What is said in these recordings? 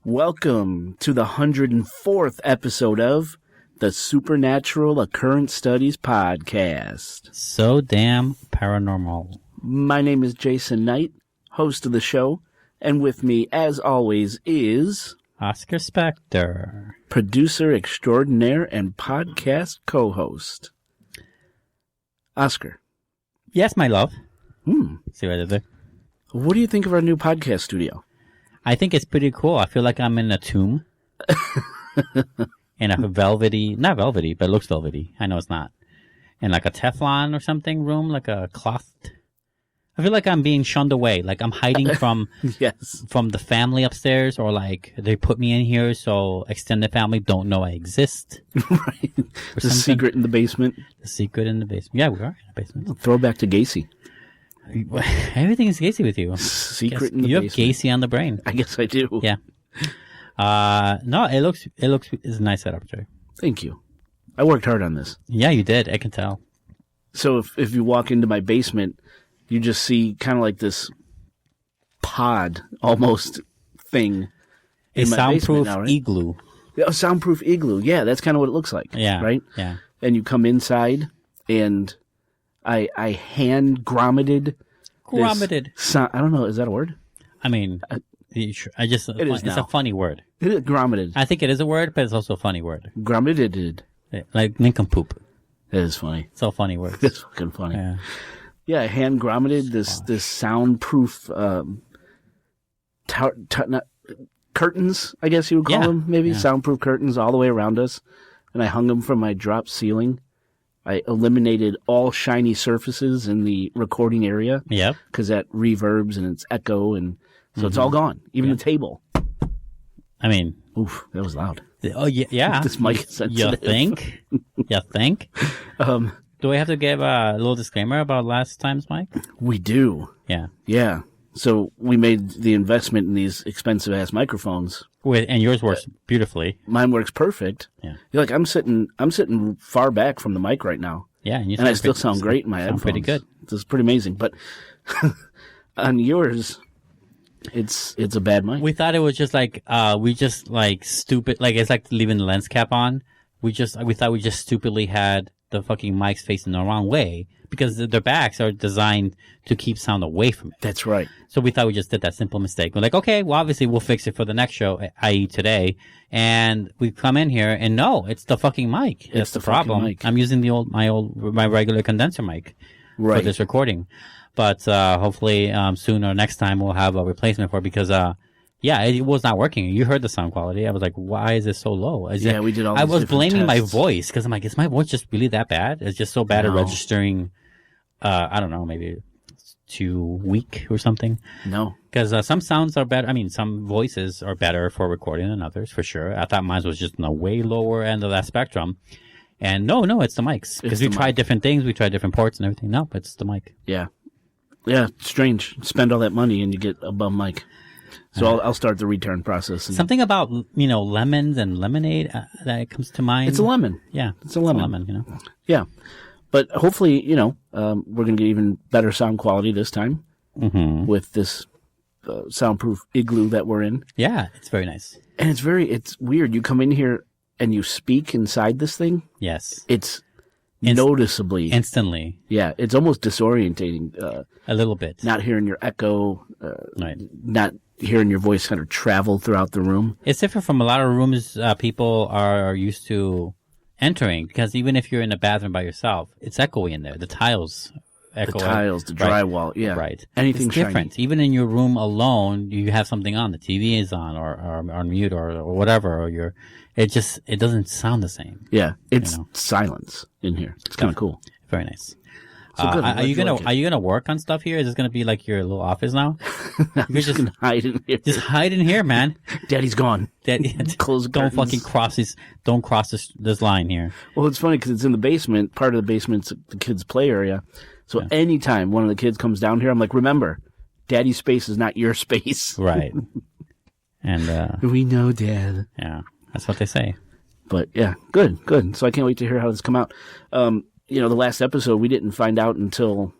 Welcome to the 104th episode of the Supernatural Occurrence Studies Podcast. So damn paranormal. My name is Jason Knight, host of the show, and with me, as always, is... Oscar Spector. Producer extraordinaire and podcast co-host. Oscar. Yes, my love. See what I did there? What do you think of our new podcast studio? I think it's pretty cool. I feel like I'm in a tomb. In a velvety, not velvety, but it looks velvety. I know it's not. In like a Teflon or something room, like a cloth. I feel like I'm being shunned away. Like I'm hiding from Yes. from the family upstairs, or like they put me in here so extended family don't know I exist. Right. The secret in the basement. The secret in the basement. Yeah, we are in the basement. Throwback to Gacy. Everything is Gacy with you. Secret in the you basement. have Gacy on the brain. I guess I do. Yeah. No, it looks it's a nice setup, Joe. Thank you. I worked hard on this. Yeah, you did. I can tell. So if you walk into my basement, you just see kind of like this pod almost thing. A in my soundproof basement now, right? igloo. Yeah, a soundproof igloo. Yeah, that's kind of what it looks like. Yeah. Right? Yeah. And you come inside, and I hand grommeted. Grommeted. I don't know. Is that a word? I mean, I just It is it's now. a funny word. It is grommeted. I think it is a word, but it's also a funny word. Grommeted. Like nincompoop. That is funny. It's all funny words. That's fucking funny. Yeah. Yeah, I hand grommeted this soundproof curtains, I guess you would call Yeah, them, maybe yeah. soundproof curtains all the way around us, and I hung them from my drop ceiling. I eliminated all shiny surfaces in the recording area Yep. because that reverbs and it's echo, and so it's all gone, even the table. I mean, Oof, that was loud. oh yeah. This mic is sensitive. You think? You think? Do we have to give a little disclaimer about last time's mic? We do, Yeah. yeah. So we made the investment in these expensive ass microphones. And yours works beautifully. Mine works perfect. Yeah. You're like, I'm sitting far back from the mic right now. Yeah, And I still sound great in my headphones. Pretty good. This is pretty amazing. But on yours, it's a bad mic. We thought it was just like we just like stupid, like it's like leaving the lens cap on. We thought we just stupidly had the fucking mics facing the wrong way because their backs are designed to keep sound away from it. That's right. So we thought we just did that simple mistake. We're like, okay, well obviously we'll fix it for the next show, i.e. today. And we come in here and no, it's the fucking mic. That's the fucking problem. mic. I'm using my regular condenser mic for Right. this recording. But hopefully soon or next time we'll have a replacement for it because yeah, it was not working. You heard the sound quality. I was like, why is it so low? We did all I these was different blaming my tests. voice because I'm like, is my voice just really that bad? It's just so bad at No. registering, I don't know, maybe it's too weak or something. No. Because some sounds are better. I mean, some voices are better for recording than others, for sure. I thought mine was just on the way lower end of that spectrum. And no, it's the mics. Because we the tried mic. different things. We tried different ports and everything. No, it's the mic. Yeah. Yeah, strange. Spend all that money and you get a bum mic. So I'll start the return process. And Something about, lemons and lemonade that comes to mind. it's a lemon. Yeah. It's a lemon. you know. Yeah. But hopefully, we're going to get even better sound quality this time with this soundproof igloo that we're in. Yeah, it's very nice. And it's weird. You come in here and you speak inside this thing. Yes. It's noticeably. Instantly. Yeah, it's almost disorientating. A little bit. Not hearing your echo, Right. not hearing your voice kind of travel throughout the room. It's different from a lot of rooms people are used to entering because even if you're in a bathroom by yourself, it's echoey in there. The tiles echo. The tiles, the Right. drywall, yeah. Right. Anything it's different. shiny. Even in your room alone, you have something on. The TV is on or on mute or whatever. Or it doesn't sound the same. Yeah, it's silence in here. It's kind of cool. Very nice. So good. I'm Are glad you like it. are you gonna work on stuff here? Is this gonna be like your little office now? I'm just gonna hide in here. Just hide in here, man. Daddy's gone. Close the Don't curtains. fucking don't cross this line here. Well, it's funny because it's in the basement. Part of the basement's the kids' play area. So anytime one of the kids comes down here, I'm like, remember, Daddy's space is not your space. Right. And We know, Dad. yeah, that's what they say. But yeah, good. So I can't wait to hear how this come out. The last episode we didn't find out until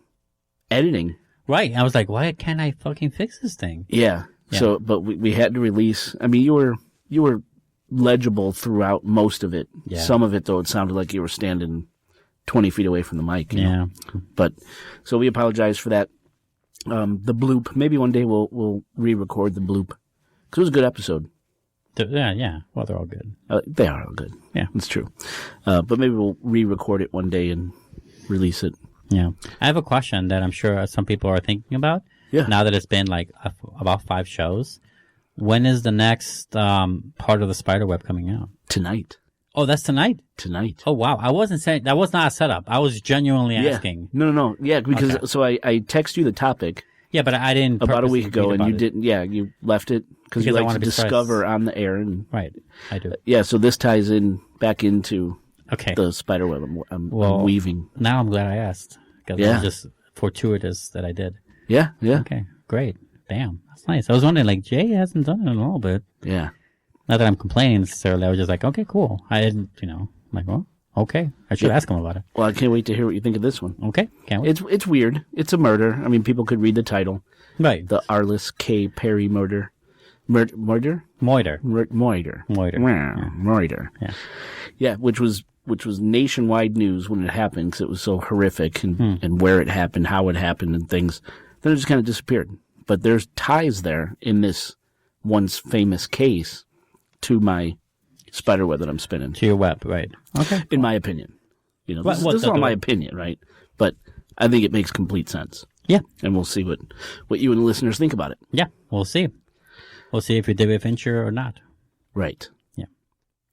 editing. Right. I was like, why can't I fucking fix this thing? Yeah. Yeah. So, but we had to release. I mean, you were legible throughout most of it. Yeah. Some of it, though, it sounded like you were standing 20 feet away from the mic. You know? But so we apologize for that. The bloop. Maybe one day we'll re-record the bloop because it was a good episode. Yeah. Well, they're all good. They are all good. Yeah, it's true. But maybe we'll re-record it one day and release it. Yeah. I have a question that I'm sure some people are thinking about. Yeah. Now that it's been like about 5 shows, when is the next part of the Spiderweb coming out? Tonight. Oh, that's tonight? Tonight. Oh, wow. I wasn't saying that was not a setup. I was genuinely asking. No. Yeah, because so I text you the topic. Yeah, but I didn't about a week ago, and you didn't. Yeah, you left it because you like to discover on the air. And right, I do. Yeah, so this ties in back into the Spiderweb I'm weaving. Now I'm glad I asked because it was just fortuitous that I did. Yeah. Okay, great. Damn, that's nice. I was wondering, like, Jay hasn't done it in a little bit. Yeah. Not that I'm complaining necessarily. I was just like, okay, cool. I didn't, I'm like, well, okay. I should ask him about it. Well, I can't wait to hear what you think of this one. Okay, can't wait. It's weird. It's a murder. I mean, people could read the title. Right. The Arlis Kay Perry murder. Murder? Moiter. Moiter. Yeah. Yeah, which was nationwide news when it happened because it was so horrific and where it happened, how it happened, and things. Then it just kind of disappeared. But there's ties there in this once famous case to my spiderweb that I'm spinning. To your web, right. Okay. In my opinion. This is all my opinion, right? But I think it makes complete sense. Yeah. And we'll see what you and the listeners think about it. Yeah, we'll see. We'll see if you're David Fincher or not. Right. Yeah.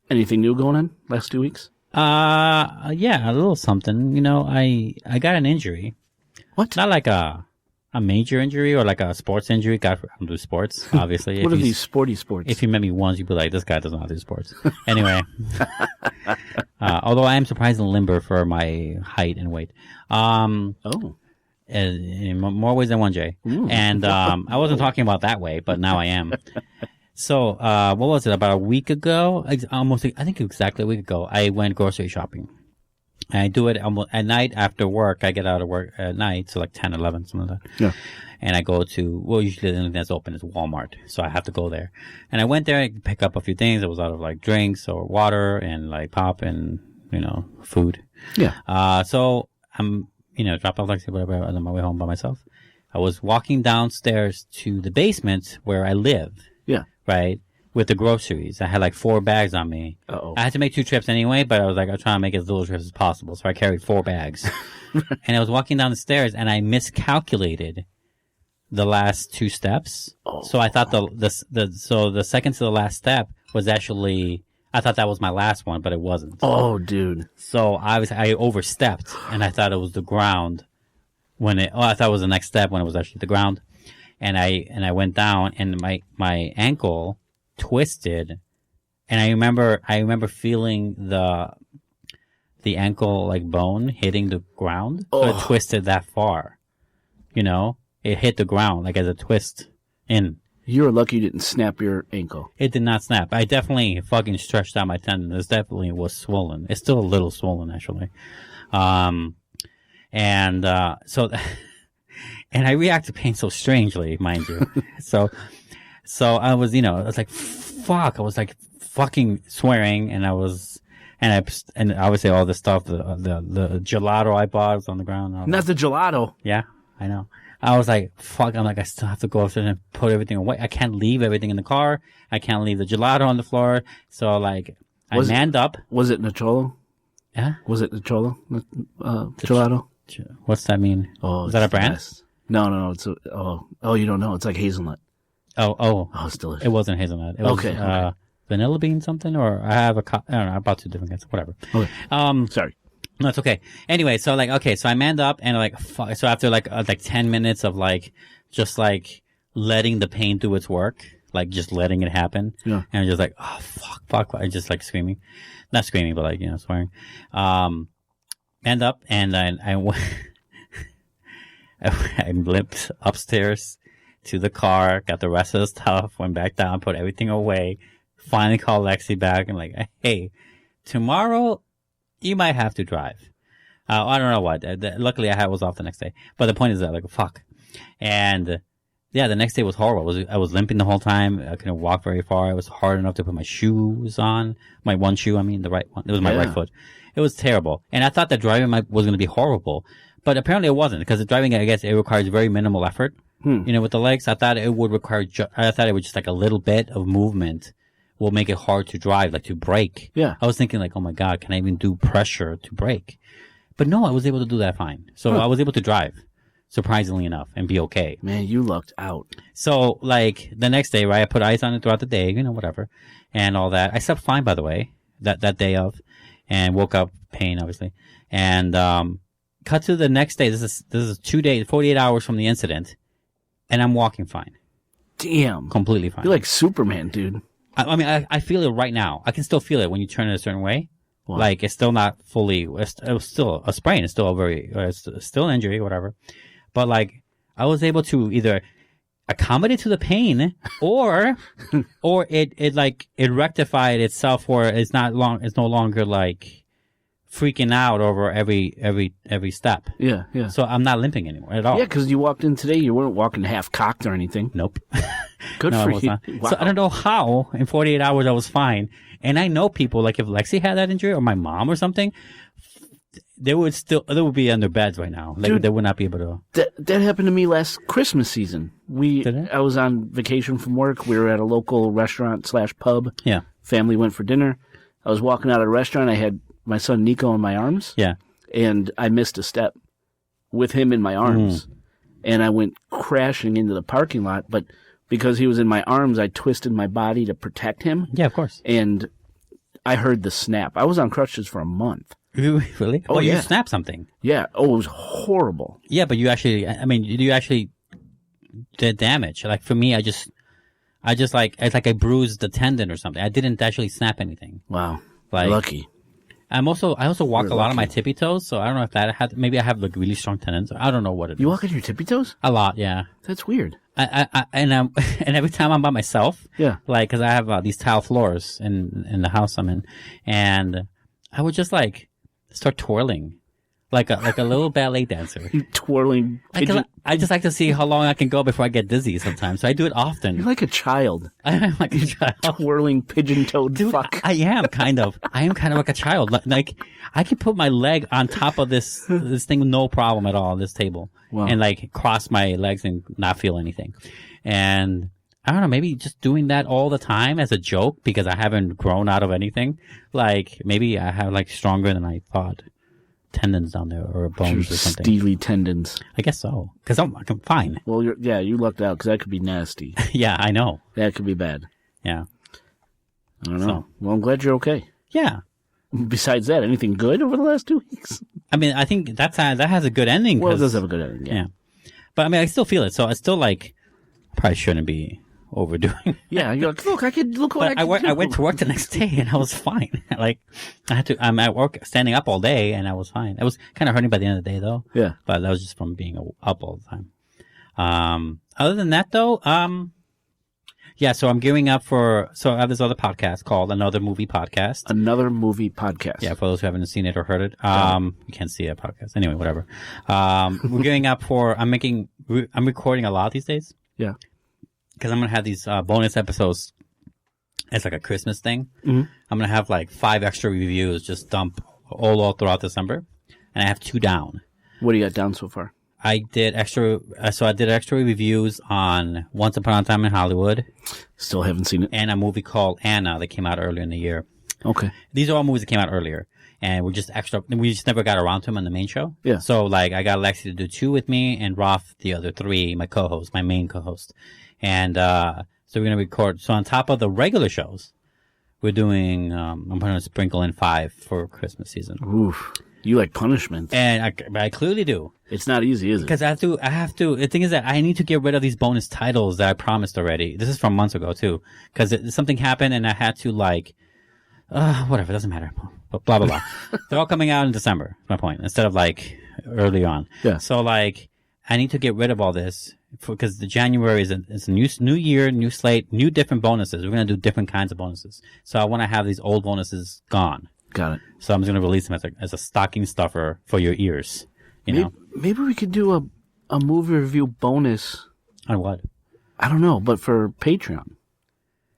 Anything new going on last 2 weeks? Yeah, a little something. I got an injury. What? Not like a major injury or like a sports injury. God, I don't do sports, obviously. What are these sporty sports? If you met me once, you'd be like, this guy does not do sports. Anyway. Although I am surprisingly limber for my height and weight. In more ways than one, Jay. Ooh. And I wasn't talking about that way, but now I am. So, what was it? About a week ago? I think exactly a week ago, I went grocery shopping. And I do it almost at night after work. I get out of work at night, so like 10, 11, something like that. Yeah. And I go to, usually the only thing that's open is Walmart. So I have to go there. And I went there and pick up a few things. It was out of like drinks or water and like pop and, food. Yeah. So I'm, dropped off Lexi, whatever, on my way home by myself. I was walking downstairs to the basement where I live. Yeah. Right? With the groceries. I had like 4 bags on me. Uh-oh. I had to make 2 trips anyway, but I was trying to make it as little trips as possible. So I carried 4 bags. And I was walking down the stairs and I miscalculated the last 2 steps. Oh. So I thought the second to the last step was actually, I thought that was my last one, but it wasn't. Oh, dude. So I overstepped and I thought it was the ground I thought it was the next step when it was actually the ground. And I went down and my ankle twisted, and I remember feeling the ankle like bone hitting the ground. Oh. So it twisted that far, it hit the ground like as a twist in. You were lucky you didn't snap your ankle. It did not snap. I definitely fucking stretched out my tendon. This definitely was swollen. It's still a little swollen actually, and I react to pain so strangely, mind you. So I was, I was like, fuck. I was like fucking swearing, and I obviously all this stuff, the gelato I bought was on the ground. Not the gelato. Yeah, I know. I was like, fuck. I'm like, I still have to go upstairs and put everything away. I can't leave everything in the car. I can't leave the gelato on the floor. So like, I manned up. Was it Nacholo? Yeah. Was it Nacholo? Gelato? What's that mean? Oh, is that a brand? Best. No. It's you don't know. It's like hazelnut. Oh, it's delicious. It wasn't hazelnut. It was, okay. Vanilla bean something, or I have I don't know. I bought 2 different kinds. Whatever. Okay. Sorry. No, it's okay. Anyway, so like, okay, so I manned up and like, fuck. So after like 10 minutes of like, just like letting the pain do its work, like just letting it happen. Yeah. And I'm just like, oh, fuck. I just like screaming. Not screaming, but like, swearing. Manned up and I went, I limped upstairs to the car, got the rest of the stuff, went back down, put everything away, finally called Lexi back and like, hey, tomorrow you might have to drive. I don't know what. Luckily I was off the next day. But the point is that like, fuck. And Yeah, the next day was horrible. I was limping the whole time. I couldn't walk very far. It was hard enough to put my shoes on. My one shoe, the right one. It was my right foot. It was terrible. And I thought that driving was going to be horrible. But apparently it wasn't, because the driving, I guess, it requires very minimal effort. With the legs. I thought it would require, I thought it would just like a little bit of movement will make it hard to drive, like to brake. Yeah. I was thinking like, oh my God, can I even do pressure to brake? But no, I was able to do that fine. So I was able to drive, surprisingly enough, and be okay. Man, you lucked out. So like the next day, right, I put ice on it throughout the day, whatever, and all that. I slept fine, by the way, that day of, and woke up pain, obviously. And, cut to the next day. This is 2 days, 48 hours from the incident. And I'm walking fine. Damn. Completely fine. You're like Superman, dude. I feel it right now. I can still feel it when you turn it a certain way. Wow. Like, it's still not fully, it was still a sprain. It's still it's still an injury, whatever. But like, I was able to either accommodate to the pain or it rectified itself, where it's no longer like freaking out over every step. Yeah. So I'm not limping anymore at all. Yeah, because you walked in today, you weren't walking half cocked or anything. Nope. Good for you. Wow. So I don't know how in 48 hours I was fine. And I know people, like if Lexi had that injury or my mom or something, they would be on their beds right now. Like, dude, they would not be able to. That happened to me last Christmas season. I was on vacation from work. We were at a local restaurant / pub. Yeah. Family went for dinner. I was walking out of the restaurant. I had my son Nico in my arms. Yeah. And I missed a step with him in my arms. And I went crashing into the parking lot. But because he was in my arms, I twisted my body to protect him. Yeah, of course. And I heard the snap. I was on crutches for a month. Really? Oh, yeah. You snapped something. Yeah. Oh, it was horrible. Yeah, but you actually did damage. Like for me, I just like, it's like I bruised the tendon or something. I didn't actually snap anything. Wow. Like, lucky. I also walk a lot on my tippy toes, so I don't know if that maybe I have like really strong tendons. I don't know what it is. You walk on your tippy toes? A lot, yeah. That's weird. And every time I'm by myself, yeah, like, cause I have these tile floors in the house I'm in, and I would just like start twirling. Like a little ballet dancer. You twirling pigeon. I just like to see how long I can go before I get dizzy sometimes. So I do it often. You're like a child. I am like a child. Twirling pigeon-toed fuck. I am kind of. I am kind of like a child. Like, I can put my leg on top of this thing, no problem at all, this table. Wow. And like cross my legs and not feel anything. And I don't know, maybe just doing that all the time as a joke because I haven't grown out of anything. Like, maybe I have like stronger than I thought tendons down there or bones or something. Steely tendons. I guess so. Because I'm fine. Well, you lucked out because that could be nasty. Yeah, I know. That could be bad. Yeah. I don't know. Well, I'm glad you're okay. Yeah. Besides that, anything good over the last 2 weeks? I mean, I think that has a good ending. Well, it does have a good ending. Yeah. But I mean, I still feel it. So I still like, probably shouldn't be overdoing. Yeah, you're like, look, I went to work the next day and I was fine. Like, I'm at work standing up all day and I was fine. It was kind of hurting by the end of the day though. Yeah. But that was just from being up all the time. Other than that though, yeah, so I'm gearing up so I have this other podcast called Another Movie Podcast. Another Movie Podcast. Yeah, for those who haven't seen it or heard it. You can't see a podcast. Anyway, whatever. We're gearing up I'm recording a lot these days. Yeah. Because I'm going to have these bonus episodes as like a Christmas thing. Mm-hmm. I'm going to have like 5 extra reviews just dump all throughout December. And I have 2 down. What do you got down so far? I did extra reviews on Once Upon a Time in Hollywood. Still haven't seen it. And a movie called Anna that came out earlier in the year. Okay. These are all movies that came out earlier. And we just never got around to them on the main show. Yeah. So like I got Lexi to do 2 with me and Roth the other 3, my main co-host. And so we're going to record. So on top of the regular shows, we're doing, I'm going to sprinkle in 5 for Christmas season. Oof. You like punishment. And I clearly do. It's not easy, is it? Because I have to, the thing is that I need to get rid of these bonus titles that I promised already. This is from months ago too. Because something happened and I had to like, whatever, it doesn't matter. Blah, blah, blah. They're all coming out in December, is my point, instead of like early on. Yeah. So like, I need to get rid of all this because the January is a new year, new slate, new different bonuses. We're going to do different kinds of bonuses. So I want to have these old bonuses gone. Got it. So I'm just going to release them as a stocking stuffer for your ears. You know? Maybe we could do a movie review bonus. On what? I don't know, but for Patreon.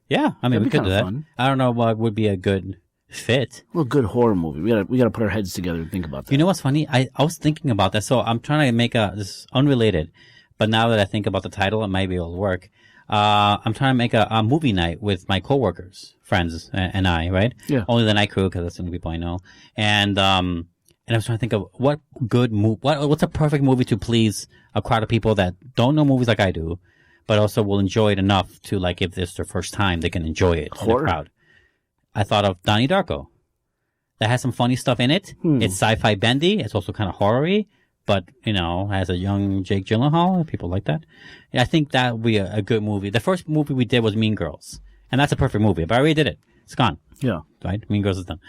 Yeah, I mean, That'd we be could do kinda that. fun. I don't know what would be a good fit. A good horror movie. We gotta put our heads together and think about that. You know what's funny? I was thinking about that. So I'm trying to make this is unrelated, but now that I think about the title, it might be able to work. I'm trying to make a movie night with my coworkers, friends, and I, right? Yeah. Only the night crew, because that's the only people I know. And I was trying to think of what good what's a perfect movie to please a crowd of people that don't know movies like I do, but also will enjoy it enough to, like, if this is their first time, they can enjoy it in the crowd. I thought of Donnie Darko. That has some funny stuff in it. It's sci-fi bendy. It's also kind of horror-y, but, you know, has a young Jake Gyllenhaal. People like that. I think that would be a good movie. The first movie we did was Mean Girls, and that's a perfect movie, but I already did it. It's gone. Yeah. Right? Mean Girls is done.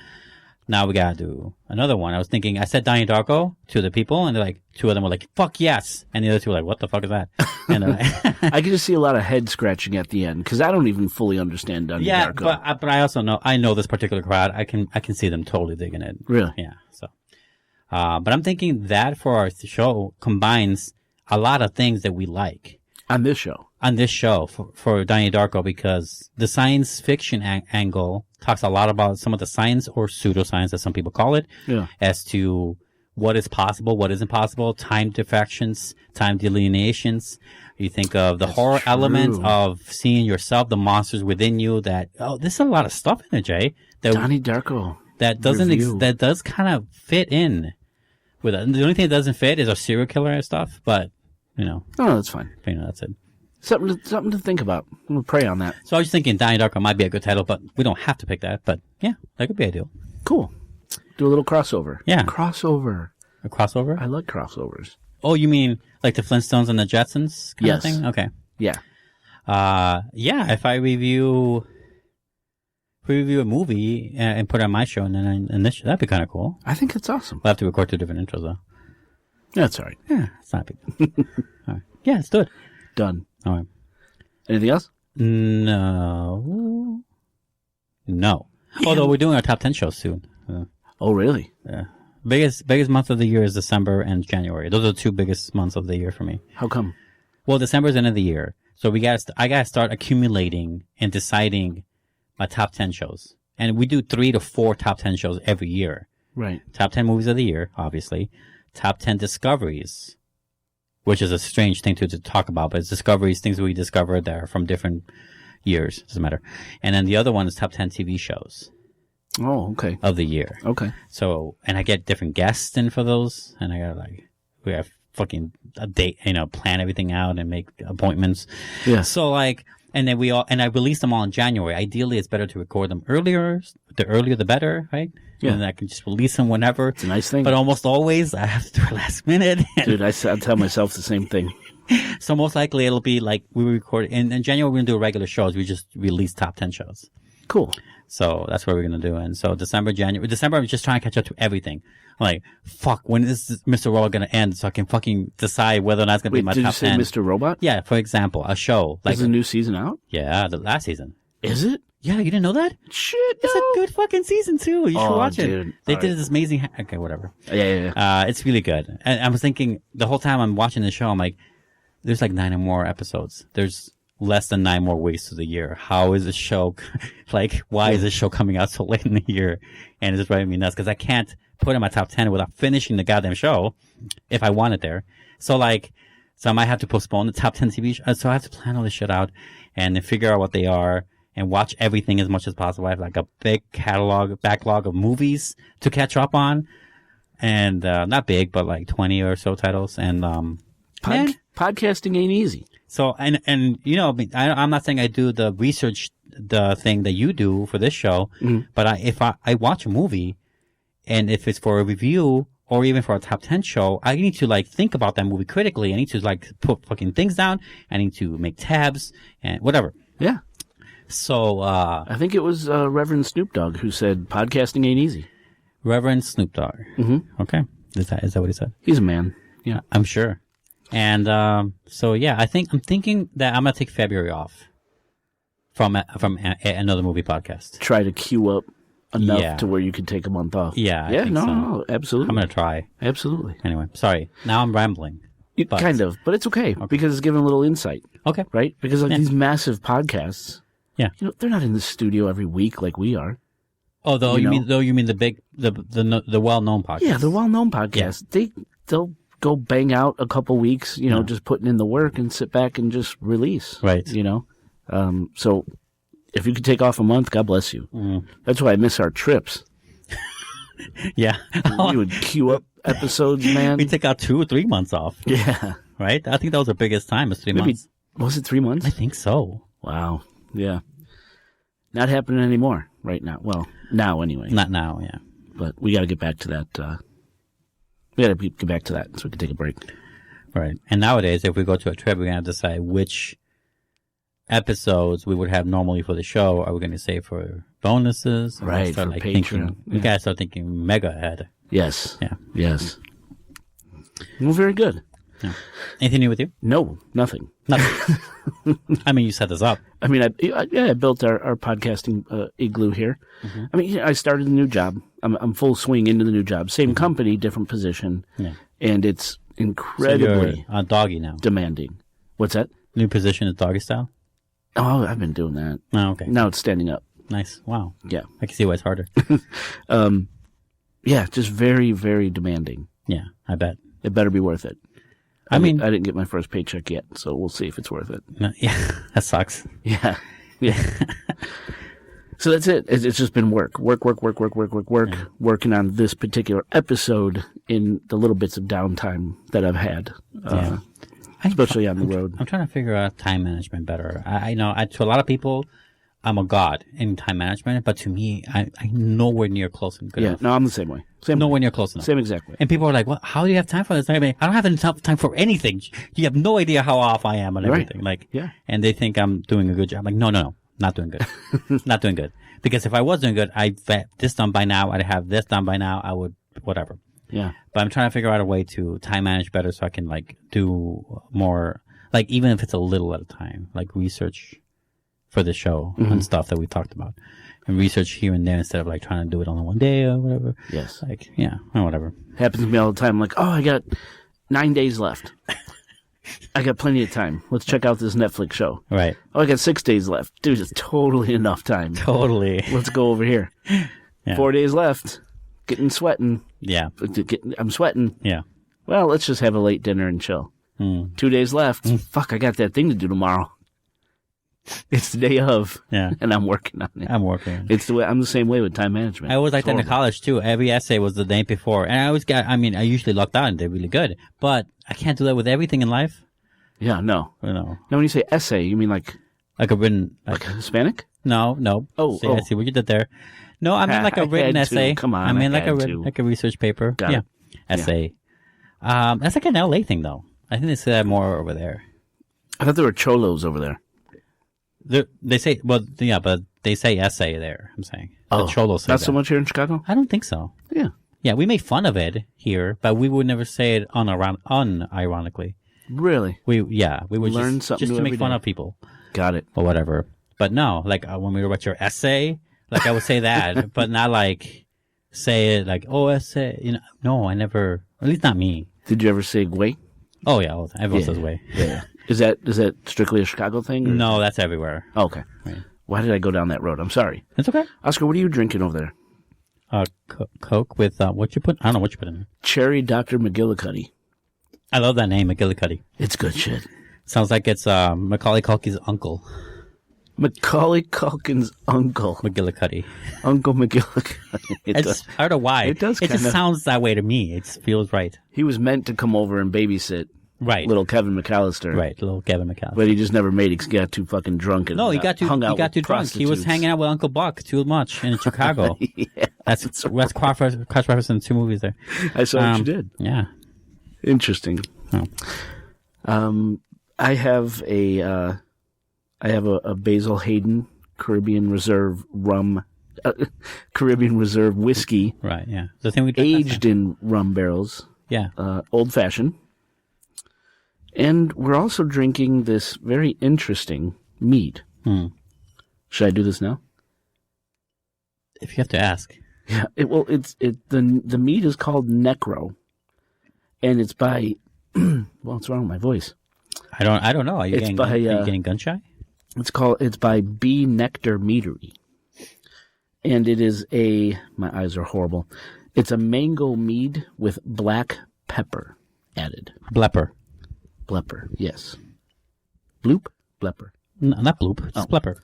Now we gotta do another one. I said Donnie Darko to the people, and they're like, two of them were like, fuck yes. And the other two were like, what the fuck is that? And I can just see a lot of head scratching at the end, because I don't even fully understand Donnie Darko. but I also know this particular crowd. I can see them totally digging it. Really? Yeah. So, but I'm thinking that for our show combines a lot of things that we like. On this show for Donnie Darko, because the science fiction angle talks a lot about some of the science or pseudoscience, as some people call it, as to what is possible, what isn't possible, time diffractions, time delineations. You think of the horror element of seeing yourself, the monsters within you. There's a lot of stuff in it, Jay. Donnie Darko. That does kind of fit in with it. The only thing that doesn't fit is our serial killer and stuff, but. You know. Oh, that's fine. You know, that's it. Something to think about. I'm gonna pray on that. So I was thinking Donnie Darko might be a good title, but we don't have to pick that. But yeah, that could be ideal. Cool. Do a little crossover. Yeah. Crossover. A crossover? I like crossovers. Oh, you mean like the Flintstones and the Jetsons kind of thing? Okay. Yeah. Yeah, if I review a movie and put it on my show and then in this show, that'd be kind of cool. I think it's awesome. We'll have to record 2 different intros though. That's all right. Yeah, it's not a big deal. All right. Yeah, let's do it. Done. All right. Anything else? No. Although we're doing our top 10 shows soon. Oh, really? Yeah. Biggest month of the year is December and January. Those are the 2 biggest months of the year for me. How come? Well, December's the end of the year. So I gotta start accumulating and deciding my top 10 shows. And we do 3 to 4 top 10 shows every year. Right. Top 10 movies of the year, obviously. Top 10 discoveries, which is a strange thing to talk about, but it's discoveries, things we discovered that are from different years. Doesn't matter. And then the other one is top 10 TV shows. Oh, okay. Of the year. Okay. So, and I get different guests in for those, and I gotta we have fucking a date, plan everything out and make appointments. Yeah. So and then I release them all in January. Ideally, it's better to record them earlier. The earlier, the better, right? Yeah. And I can just release them whenever. It's a nice thing. But almost always, I have to do it last minute. Dude, I tell myself the same thing. So most likely, it'll be like we record in January. We're gonna do regular shows. We just release top 10 shows. Cool. So that's what we're gonna do. And so December, I'm just trying to catch up to everything. I'm like, fuck, when is Mr. Robot gonna end so I can fucking decide whether or not it's gonna be my top 10? Did you say Mr. Robot? Yeah, for example, a show. Is the new season out? Yeah, the last season. Is it? Yeah, you didn't know that? Shit, It's a good fucking season too. You should watch dude. it. They did this amazing. Okay, whatever. Yeah. It's really good. And I was thinking the whole time I'm watching the show, I'm like, there's like 9 more episodes. There's less than 9 more weeks to the year. How is this show, why is this show coming out so late in the year? And it's just driving me nuts because I can't put it in my top 10 without finishing the goddamn show if I want it there. So I might have to postpone the top 10 TV shows. So I have to plan all this shit out and then figure out what they are and watch everything as much as possible. I have a big backlog of movies to catch up on. And, not big, but 20 or so titles. And, podcasting ain't easy. So, and I'm not saying I do the research, the thing that you do for this show, but if I watch a movie and if it's for a review or even for a top 10 show, I need to think about that movie critically. I need to put fucking things down. I need to make tabs and whatever. Yeah. So, I think it was, Reverend Snoop Dogg who said podcasting ain't easy. Reverend Snoop Dogg. Mm-hmm. Okay. Is that what he said? He's a man. Yeah. I'm sure. And, so yeah, I'm thinking that I'm going to take February off from another movie podcast. Try to queue up enough to where you could take a month off. Yeah. No, absolutely. I'm going to try. Absolutely. Anyway, sorry. Now I'm rambling. Kind of, but it's okay, because it's giving a little insight. Okay. Right? Because these massive podcasts, they're not in the studio every week like we are. Oh, you mean the well-known podcasts? Yeah, the well-known podcasts. Yeah. They'll go bang out a couple weeks, just putting in the work and sit back and just release. Right. So if you could take off a month, God bless you. Mm. That's why I miss our trips. Yeah. We would queue up episodes, man. We take out 2 or 3 months off. Yeah. Right? I think that was our biggest time, was 3 months. Was it 3 months? I think so. Wow. Yeah. Not happening anymore right now. Well, now anyway. Not now, yeah. But we got to get back to that. We got to get back to that so we can take a break. Right. And nowadays, if we go to a trip, we're going to decide which episodes we would have normally for the show. Are we going to save for bonuses? Right, for Patreon. We got to start thinking mega ahead. Yes. Yeah. Yes. Well, very good. Yeah. Anything new with you? No, nothing. Nothing. I mean, you set this up. I mean, I built our podcasting igloo here. Mm-hmm. I mean, I started a new job. I'm full swing into the new job. Same company, different position. Yeah. And it's incredibly so you're doggy now. Demanding. What's that? New position is doggy style? Oh, I've been doing that. Oh, okay. Now it's standing up. Nice. Wow. Yeah. I can see why it's harder. Yeah, just very, very demanding. Yeah, I bet. It better be worth it. I mean, I didn't get my first paycheck yet, so we'll see if it's worth it. Yeah, that sucks. Yeah. Yeah. So that's it. It's just been work, yeah. Working on this particular episode in the little bits of downtime that I've had, especially on the road. I'm trying to figure out time management better. I know to a lot of people, I'm a god in time management, but to me, I'm nowhere near close and good enough. No, I'm the same way. Nowhere near close enough. Same exact way. And people are like, "Well, how do you have time for this?" I mean, I don't have enough time for anything. You have no idea how off I am and everything. Right. And they think I'm doing a good job. I'm like, no, not doing good. Not doing good. Because if I was doing good, I'd have this done by now. I'd have this done by now. I would, whatever. Yeah. But I'm trying to figure out a way to time manage better so I can do more, even if it's a little at a time, research for the show and stuff that we talked about, and research here and there instead of trying to do it on one day or whatever. Yes. Or whatever. Happens to me all the time. I'm like, I got 9 days left. I got plenty of time. Let's check out this Netflix show. Right. I got 6 days left. Dude, it's totally enough time. Totally. Let's go over here. Yeah. 4 days left. Sweating. Yeah. I'm sweating. Yeah. Well, let's just have a late dinner and chill. 2 days left. Fuck, I got that thing to do tomorrow. It's the day of. Yeah. And I'm working on it. It's the way. I'm the same way with time management. I was like that in college too. Every essay was the day before. And I usually lucked out and did really good. But I can't do that with everything in life. Yeah, no. No. Now, when you say essay, you mean like a written. Like Hispanic? No. Oh. I see what you did there. No, I mean a written essay. Come on. I mean like a research paper. Got it. Essay. Yeah. That's like an LA thing though. I think they say that more over there. I thought there were cholos over there. They say, but they say essay there, I'm saying. Oh, the cholos say not that. so much here in Chicago? I don't think so. Yeah. Yeah, we make fun of it here, but we would never say it unironically. Really? We would learn just something to make fun day. of people. Got it. Or whatever. But no, when we wrote your essay, I would say that, but not say it essay. No, I never, at least not me. Did you ever say "way"? Oh yeah, everyone says "way." Yeah. Is that strictly a Chicago thing? Or? No, that's everywhere. Oh, okay. Right. Why did I go down that road? I'm sorry. It's okay. Oscar, what are you drinking over there? Coke with what you put? I don't know what you put in there. Cherry Dr. McGillicuddy. I love that name, McGillicuddy. It's good shit. Sounds like it's Macaulay Culkin's uncle. Macaulay Culkin's uncle. McGillicuddy. Uncle McGillicuddy. I don't know why. It does. It just sounds that way to me. It feels right. He was meant to come over and babysit. Right. Little Kevin McAllister. Right, little Kevin McAllister. But he just never made it because he got too fucking drunk. And he got too drunk. He was hanging out with Uncle Buck too much in Chicago. Yeah, that's cross-reference in 2 movies there. I saw what you did. Yeah. Interesting. Oh. I have a Basil Hayden Caribbean Reserve rum, Caribbean Reserve whiskey. Right, yeah. The thing we aged in rum barrels. Yeah. Old fashioned. And we're also drinking this very interesting mead. Should I do this now? If you have to ask. Yeah. The mead is called Necro, and it's by what's wrong with my voice? I don't know. Are you getting gun shy? It's by Bee Nectar Meadery. And it is my eyes are horrible. It's a mango mead with black pepper added. Blepper, yes. Bloop? Blepper. No, not bloop. It's blepper.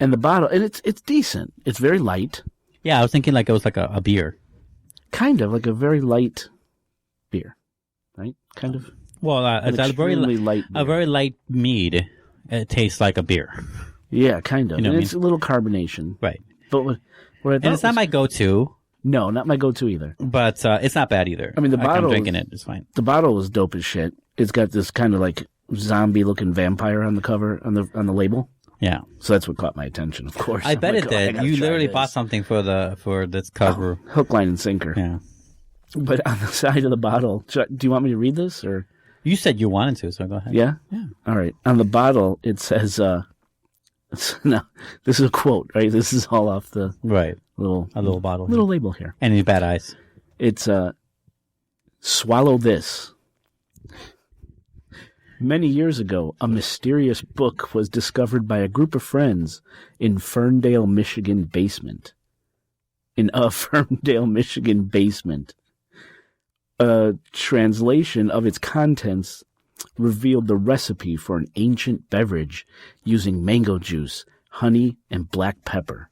And the bottle, and it's decent. It's very light. Yeah, I was thinking like it was like a beer. Kind of, like a very light beer. Right? Kind of. Well, it's a very light beer. A very light mead. It tastes like a beer. Yeah, kind of. You know and it's a little carbonation. Right. But what I thought and it's not my go-to. No, not my go-to either. But it's not bad either. I mean, I'm drinking it. It's fine. The bottle is dope as shit. It's got this kind of like zombie-looking vampire on the cover, on the label. Yeah. So that's what caught my attention, of course. I bet it did. You literally bought something for this cover. Oh, hook, line, and sinker. Yeah. But on the side of the bottle, do you want me to read this? Or you said you wanted to, so go ahead. Yeah? Yeah. All right. On the bottle, it says, no, this is a quote, right? This is all off the little bottle. Little label here. Any bad eyes? It's, swallow this. Many years ago, a mysterious book was discovered by a group of friends in Ferndale, Michigan basement. In a Ferndale, Michigan basement. A translation of its contents revealed the recipe for an ancient beverage using mango juice, honey, and black pepper.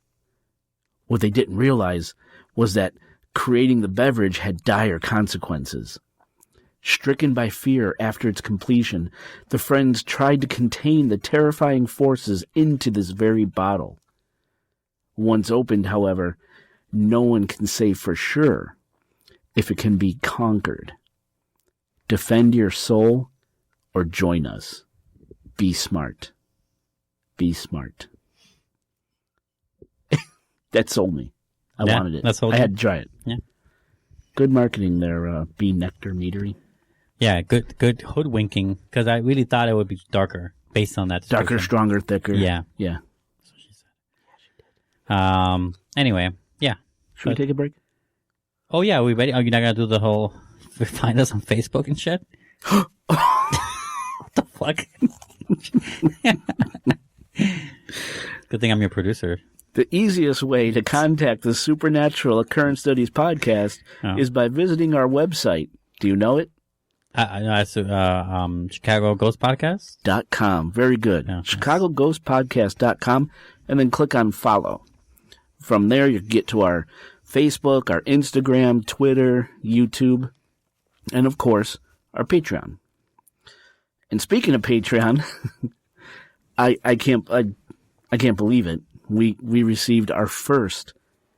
What they didn't realize was that creating the beverage had dire consequences. Stricken by fear after its completion, the friends tried to contain the terrifying forces into this very bottle. Once opened, however, no one can say for sure if it can be conquered. Defend your soul or join us. Be smart. Be smart. That sold me. I wanted it. I had to try it. Yeah. Good marketing there, Bee Nectar Meadery. Yeah, good hoodwinking, because I really thought it would be darker based on that description. Darker, stronger, thicker. Yeah. Yeah. That's what she said. Anyway, yeah. Should we take a break? Oh, yeah, we ready? Are you not going to do the whole find us on Facebook and shit? What the fuck? Good thing I'm your producer. The easiest way to contact the Supernatural Occurrence Studies podcast is by visiting our website. Do you know it? It's Chicago Ghost Podcast? .com. Very good. Yeah, ChicagoGhostPodcast.com, and then click on follow. From there, you get to our Facebook, our Instagram, Twitter, YouTube, and of course, our Patreon. And speaking of Patreon, I can't believe it. We received our first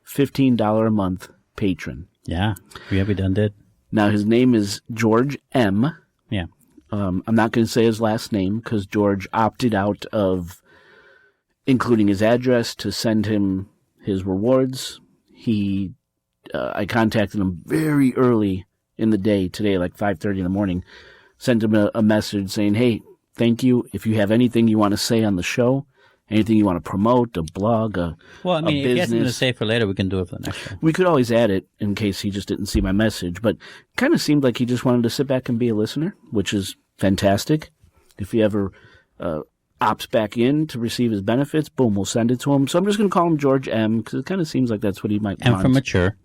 $15 a month patron. Yeah, we done did. Now, his name is George M. Yeah. I'm not going to say his last name because George opted out of including his address to send him his rewards. I contacted him very early in the day today, like 5:30 in the morning, sent him a message saying, hey, thank you. If you have anything you want to say on the show, anything you want to promote, a blog, a if he has something to business. say for later, we can do it for the next show. We could always add it in case he just didn't see my message, but kind of seemed like he just wanted to sit back and be a listener, which is fantastic. If he ever opts back in to receive his benefits, boom, we'll send it to him. So I'm just going to call him George M because it kind of seems like that's what he might want. M for mature.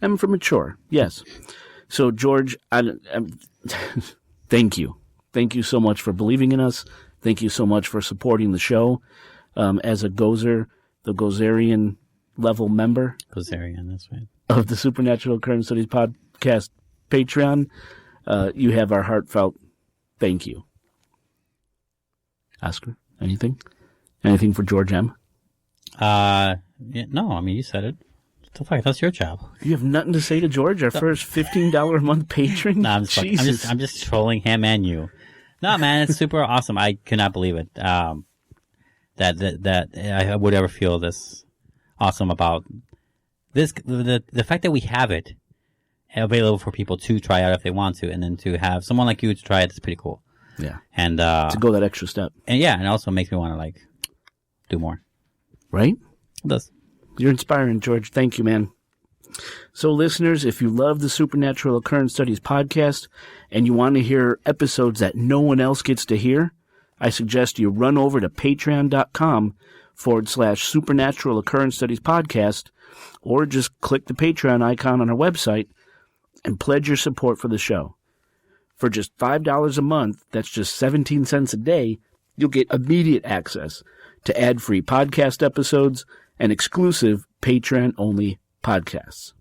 M for mature, yes. So George, thank you. Thank you so much for believing in us. Thank you so much for supporting the show. As a Gozer, the Gozerian level member. Gozerian, that's right. Of the Supernatural Occurrence Studies podcast Patreon, you have our heartfelt thank you. Oscar, anything? Anything for George M? Yeah, no, I mean, you said it. What the fuck? That's your job. You have nothing to say to George, our first $15 a month patron? No, I'm just trolling him and you. No, man, it's super awesome. I could not believe it. That I would ever feel this awesome about this. The fact that we have it available for people to try out if they want to, and then to have someone like you to try it is pretty cool. Yeah. And to go that extra step. And yeah, and it also makes me want to do more. Right? It does. You're inspiring, George. Thank you, man. So, listeners, if you love the Supernatural Occurrence Studies podcast and you want to hear episodes that no one else gets to hear, I suggest you run over to patreon.com/Supernatural Occurrence Studies podcast, or just click the Patreon icon on our website and pledge your support for the show. For just $5 a month, that's just 17 cents a day, you'll get immediate access to ad-free podcast episodes and exclusive Patreon-only podcasts.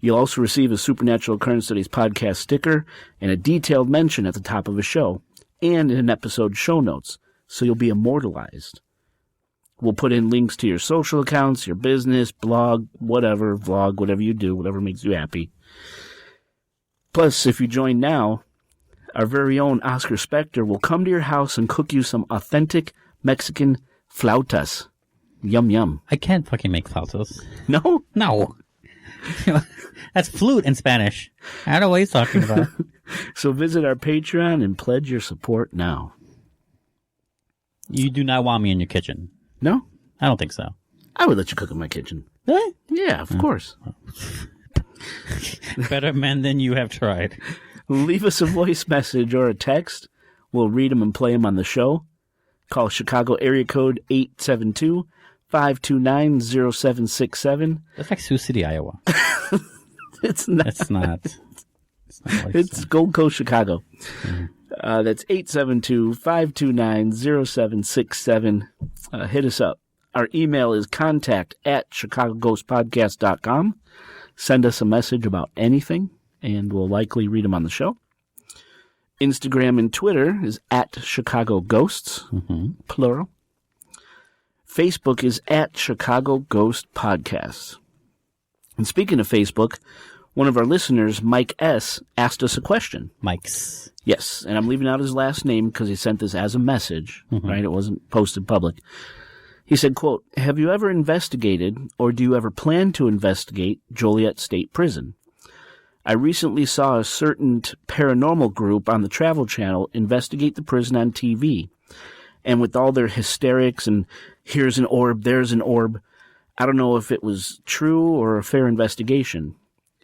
You'll also receive a Supernatural Occurrence Studies podcast sticker and a detailed mention at the top of a show and in an episode show notes, so you'll be immortalized. We'll put in links to your social accounts, your business, blog, whatever, vlog, whatever you do, whatever makes you happy. Plus, if you join now, our very own Oscar Spector will come to your house and cook you some authentic Mexican flautas. Yum, yum. I can't fucking make flautas. No? No. That's flute in Spanish. I don't know what he's talking about. So visit our Patreon and pledge your support now. You do not want me in your kitchen. No? I don't think so. I would let you cook in my kitchen. Really? Yeah, of course. Better men than you have tried. Leave us a voice message or a text. We'll read them and play them on the show. Call Chicago area code 872-529-0767. That's like Sioux City, Iowa. It's not. It's not. It's Gold Coast, Chicago. Mm-hmm. That's 872-529-0767. Hit us up. Our email is contact@chicagoghostpodcast.com. Send us a message about anything, and we'll likely read them on the show. Instagram and Twitter is @ChicagoGhosts, plural. Facebook is @Chicago Ghost Podcasts. And speaking of Facebook, one of our listeners, Mike S., asked us a question. Mike's. Yes, and I'm leaving out his last name because he sent this as a message, right? It wasn't posted public. He said, quote, "Have you ever investigated, or do you ever plan to investigate, Joliet State Prison? I recently saw a certain paranormal group on the Travel Channel investigate the prison on TV. And with all their hysterics and here's an orb, there's an orb, I don't know if it was true or a fair investigation.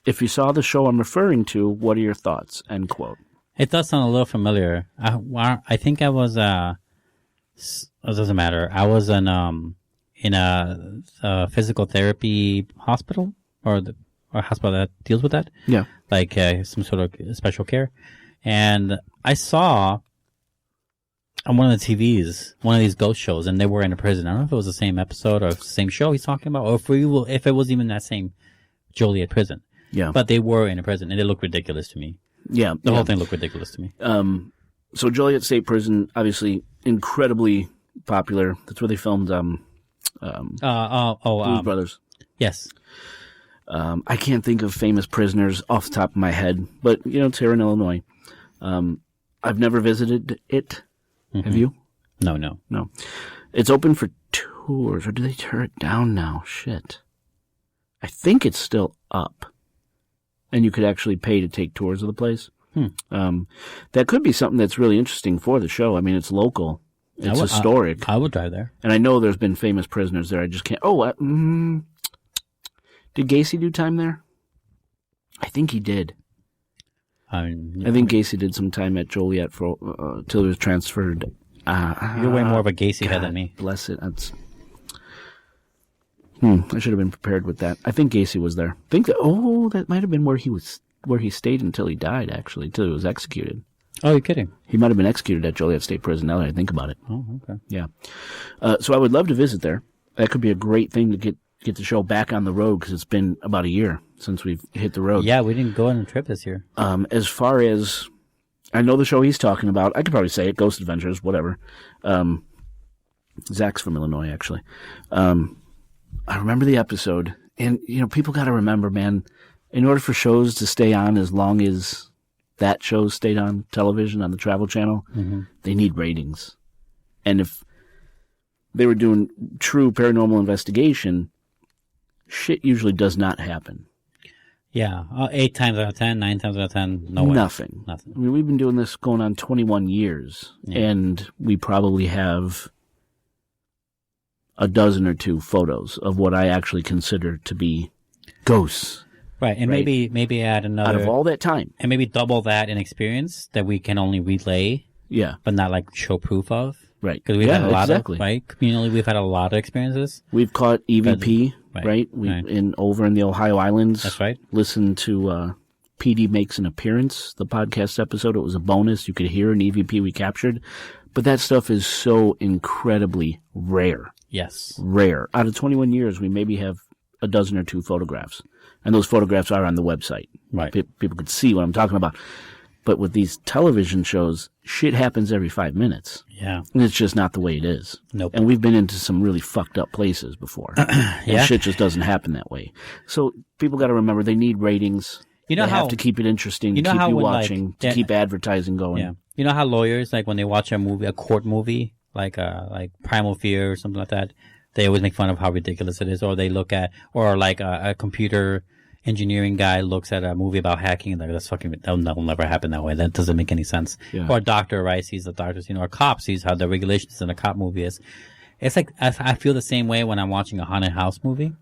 If you saw the show I'm referring to, what are your thoughts?" End quote. It does sound a little familiar. I think I was, it doesn't matter. I was in a physical therapy hospital or a hospital that deals with that. Yeah. Like some sort of special care. And I saw on one of the TVs, one of these ghost shows, and they were in a prison. I don't know if it was the same episode or the same show he's talking about, or if it was even that same Joliet prison. Yeah. But they were in a prison, and it looked ridiculous to me. Yeah. The whole thing looked ridiculous to me. So Joliet State Prison, obviously incredibly popular. That's where they filmed Blues Brothers. Yes. I can't think of famous prisoners off the top of my head, but, it's here in Illinois. I've never visited it. Have you? No. It's open for tours, or do they tear it down now? Shit. I think it's still up. And you could actually pay to take tours of the place. That could be something that's really interesting for the show. I mean, it's local. It's historic. I would drive there. And I know there's been famous prisoners there. I just can't. Did Gacy do time there? I think he did. I think Gacy did some time at Joliet for till he was transferred. You're way more of a Gacy head than me. Bless it. That's. I should have been prepared with that. I think Gacy was there. I think that might have been where he stayed until he died. Actually, until he was executed. Oh, you're kidding? He might have been executed at Joliet State Prison. Now that I think about it. Oh, okay. Yeah. So I would love to visit there. That could be a great thing to get the show back on the road, because it's been about a year since we've hit the road. Yeah, we didn't go on a trip this year. As far as I know, the show he's talking about, I could probably say it, Ghost Adventures, whatever. Zach's from Illinois, actually. I remember the episode, and people got to remember, man, in order for shows to stay on as long as that show stayed on television on the Travel Channel, they need ratings. And if they were doing true paranormal investigation, shit usually does not happen. Yeah, 8 times out of 10, 9 times out of 10, no way. Nothing. I mean, we've been doing this going on 21 years, and we probably have a dozen or two photos of what I actually consider to be Ghosts. Right, and Right. maybe add another, Out of all that time. and maybe double that in experience that we can only relay, Yeah. but not like show proof of. Right. Because we've Yeah, had a lot exactly. of, right? Communally, we've had a lot of experiences. We've caught EVP, Right. right? Over in the Ohio Islands. That's right. Listened to PD Makes an Appearance, the podcast episode. It was a bonus. You could hear an EVP we captured. But that stuff is so incredibly rare. Yes. Rare. Out of 21 years, we maybe have a dozen or two photographs. And those photographs are on the website. Right. People could see what I'm talking about. But with these television shows, shit happens every 5 minutes. Yeah. And it's just not the way it is. Nope. And we've been into some really fucked up places before. Yeah. And shit just doesn't happen that way. So people got to remember they need ratings. You know they how have to keep it interesting, you know keep how you when, watching, like, to keep advertising going. Yeah. You know how lawyers, like when they watch a movie, a court movie, like Primal Fear or something like that, they always make fun of how ridiculous it is, or they look at, or like a computer engineering guy looks at a movie about hacking and like, that'll never happen that way. That doesn't make any sense. Yeah. Or a doctor, right, sees the doctors, or a cop sees how the regulations in a cop movie is. It's like, I feel the same way when I'm watching a haunted house movie.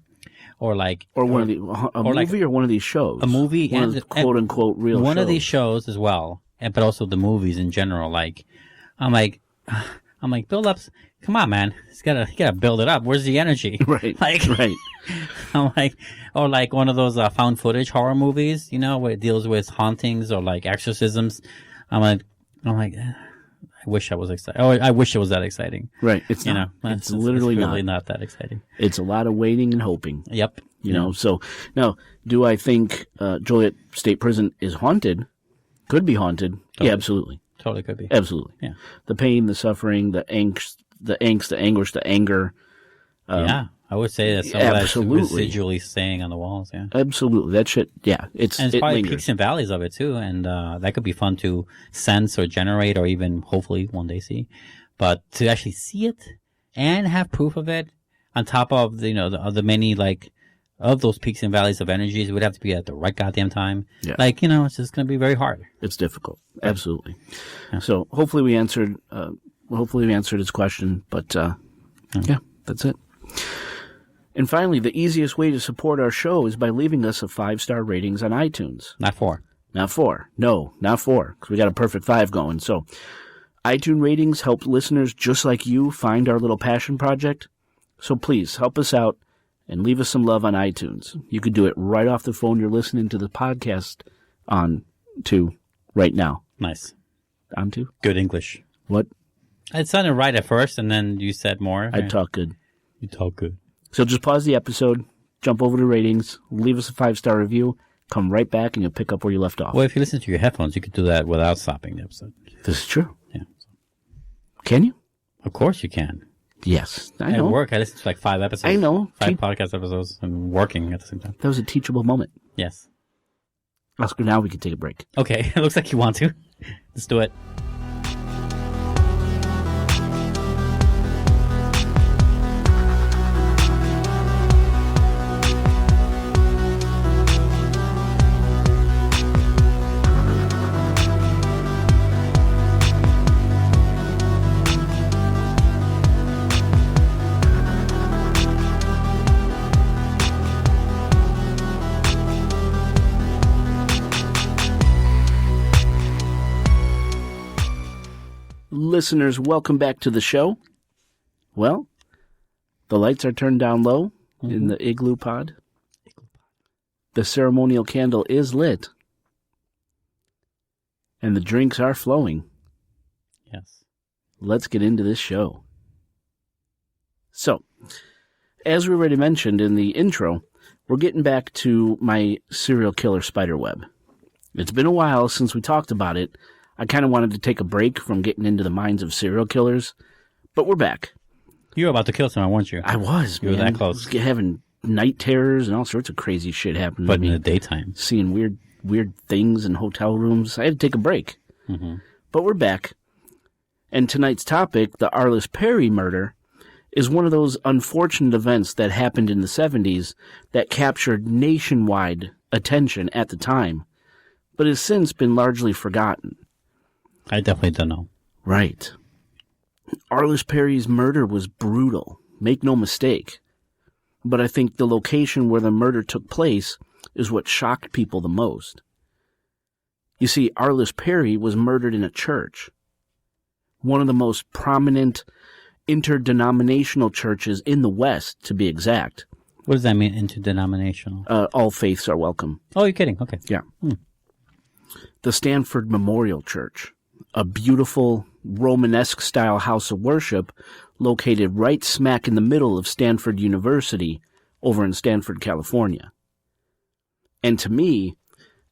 Or like, Or one of the a or like movie or one of these shows. a movie one and of the quote unquote real one shows. of these shows as well, but also the movies in general. Like, I'm like build up. Come on, man. You gotta build it up. Where's the energy? Right. Like, right. I'm like, or like one of those found footage horror movies, where it deals with hauntings or like exorcisms. I'm like, I wish I was excited. Oh, I wish it was that exciting. Right. It's not. It's literally really not. not that exciting. It's a lot of waiting and hoping. Yep. You know, so now, do I think Joliet State Prison is haunted? Could be haunted. Totally. Yeah, absolutely. Totally could be. Absolutely. Yeah. The pain, the suffering, the angst, the anguish, the anger. Yeah. I would say that some of that's absolutely. residually staying on the walls. Yeah. Absolutely. That shit, yeah. And it's it probably lingers. peaks and valleys of it too, and that could be fun to sense or generate or even hopefully one day see. But to actually see it and have proof of it on top of the many of those peaks and valleys of energies, it would have to be at the right goddamn time. Yeah. It's just going to be very hard. It's difficult. Absolutely. Yeah. So hopefully we answered his question, but yeah, that's it. And finally, the easiest way to support our show is by leaving us a 5-star ratings on iTunes. Not 4. Not 4. No, not 4, because we got a perfect 5 going. So iTunes ratings help listeners just like you find our little passion project. So please help us out and leave us some love on iTunes. You could do it right off the phone you're listening to the podcast on to right now. Nice. On to? Good English. What? It sounded right at first, and then you said more. I talk good. You talk good. So just pause the episode, jump over to ratings, leave us a 5-star review, come right back, and you'll pick up where you left off. Well, if you listen to your headphones, you could do that without stopping the episode. This is true. Yeah. Can you? Of course you can. Yes. I At know. work, I listen to 5 episodes. I know. 5 podcast episodes and working at the same time. That was a teachable moment. Yes. Oscar, now we can take a break. Okay. It looks like you want to. Let's do it. Listeners, welcome back to the show. Well, the lights are turned down low in the igloo pod. The ceremonial candle is lit. And the drinks are flowing. Yes. Let's get into this show. So, as we already mentioned in the intro, we're getting back to my serial killer spiderweb. It's been a while since we talked about it. I kind of wanted to take a break from getting into the minds of serial killers, but we're back. You were about to kill someone, weren't you? I was, You were that close. I was having night terrors and all sorts of crazy shit happening But to me. in the daytime. Seeing weird things in hotel rooms. I had to take a break. Mm-hmm. But we're back. And tonight's topic, the Arlis Perry murder, is one of those unfortunate events that happened in the 70s that captured nationwide attention at the time, but has since been largely forgotten. I definitely don't know. Right. Arlis Perry's murder was brutal. Make no mistake. but I think the location where the murder took place is what shocked people the most. You see, Arlis Perry was murdered in a church, one of the most prominent interdenominational churches in the West, to be exact. What does that mean, interdenominational? All faiths are welcome. Oh, you're kidding. Okay. Yeah. The Stanford Memorial Church, a beautiful Romanesque-style house of worship located right smack in the middle of Stanford University over in Stanford, California. And to me,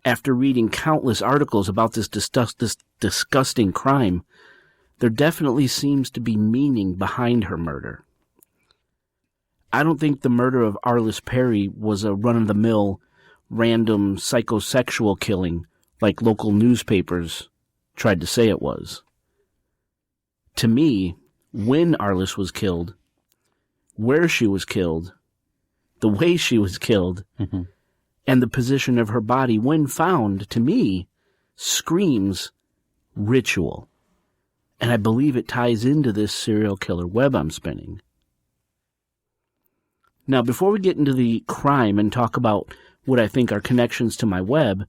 after reading countless articles about this disgusting crime, there definitely seems to be meaning behind her murder. I don't think the murder of Arlis Perry was a run-of-the-mill, random psychosexual killing like local newspapers tried to say it was. To me, when Arlis was killed, where she was killed, the way she was killed, and the position of her body when found, to me, screams ritual. And I believe it ties into this serial killer web I'm spinning. Now, before we get into the crime and talk about what I think are connections to my web,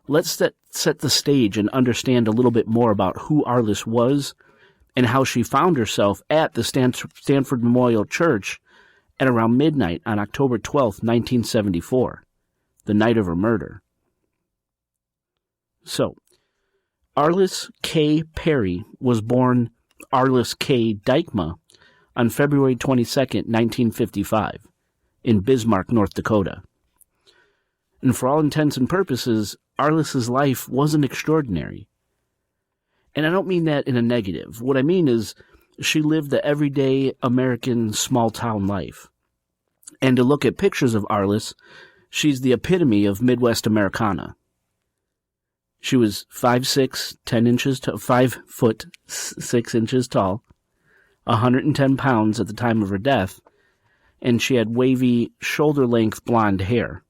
let's set the stage and understand a little bit more about who Arlis was and how she found herself at the Stanford Memorial Church at around midnight on October 12th, 1974, the night of her murder. So, Arlis Kay Perry was born Arlis Kay Dykma on February 22nd, 1955, in Bismarck, North Dakota. And for all intents and purposes, Arlis's life wasn't extraordinary. And I don't mean that in a negative. What I mean is she lived the everyday American small-town life. And to look at pictures of Arlis, she's the epitome of Midwest Americana. She was 5'6", 5 foot 6 inches tall, 110 pounds at the time of her death, and she had wavy, shoulder-length blonde hair.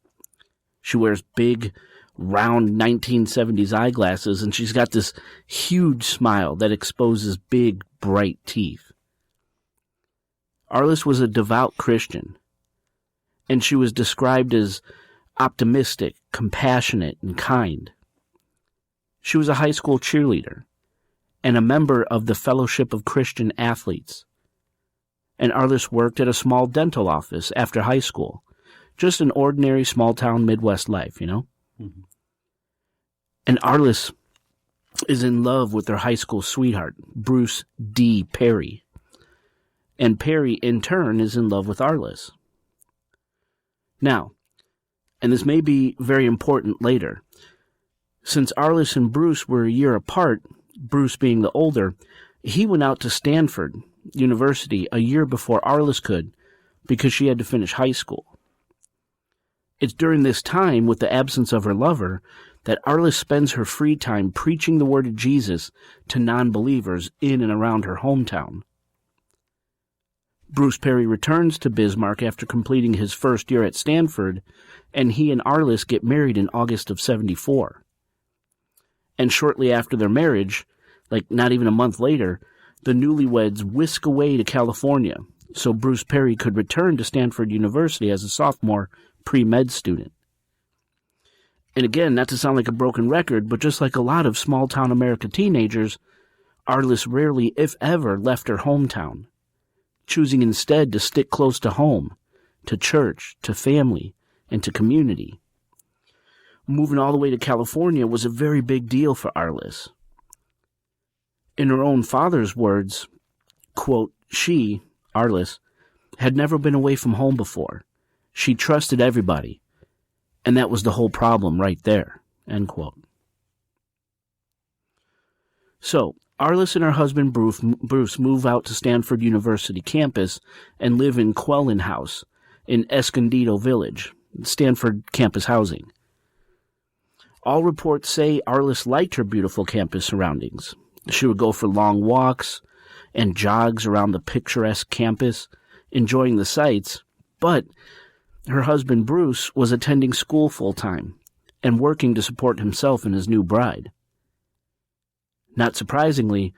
She wears big, round 1970s eyeglasses, and she's got this huge smile that exposes big, bright teeth. Arlis was a devout Christian, and she was described as optimistic, compassionate, and kind. She was a high school cheerleader and a member of the Fellowship of Christian Athletes. And Arlis worked at a small dental office after high school. Just an ordinary small-town Midwest life, you know? Mm-hmm. And Arlis is in love with her high school sweetheart, Bruce D. Perry. And Perry, in turn, is in love with Arlis. Now, and this may be very important later, since Arlis and Bruce were a year apart, Bruce being the older, he went out to Stanford University a year before Arlis could because she had to finish high school. It's during this time, with the absence of her lover, that Arlis spends her free time preaching the word of Jesus to non-believers in and around her hometown. Bruce Perry returns to Bismarck after completing his first year at Stanford, and he and Arlis get married in August of 1974. And shortly after their marriage, like not even a month later, the newlyweds whisk away to California so Bruce Perry could return to Stanford University as a sophomore pre-med student. And again, not to sound like a broken record, but just like a lot of small-town America teenagers, Arlis rarely, if ever, left her hometown, choosing instead to stick close to home, to church, to family, and to community. Moving all the way to California was a very big deal for Arlis. In her own father's words, quote, she, Arlis, had never been away from home before. She trusted everybody, and that was the whole problem right there, end quote. So, Arlis and her husband Bruce move out to Stanford University campus and live in Quellen House in Escondido Village, Stanford campus housing. All reports say Arlis liked her beautiful campus surroundings. She would go for long walks and jogs around the picturesque campus, enjoying the sights, but her husband Bruce was attending school full-time and working to support himself and his new bride. Not surprisingly,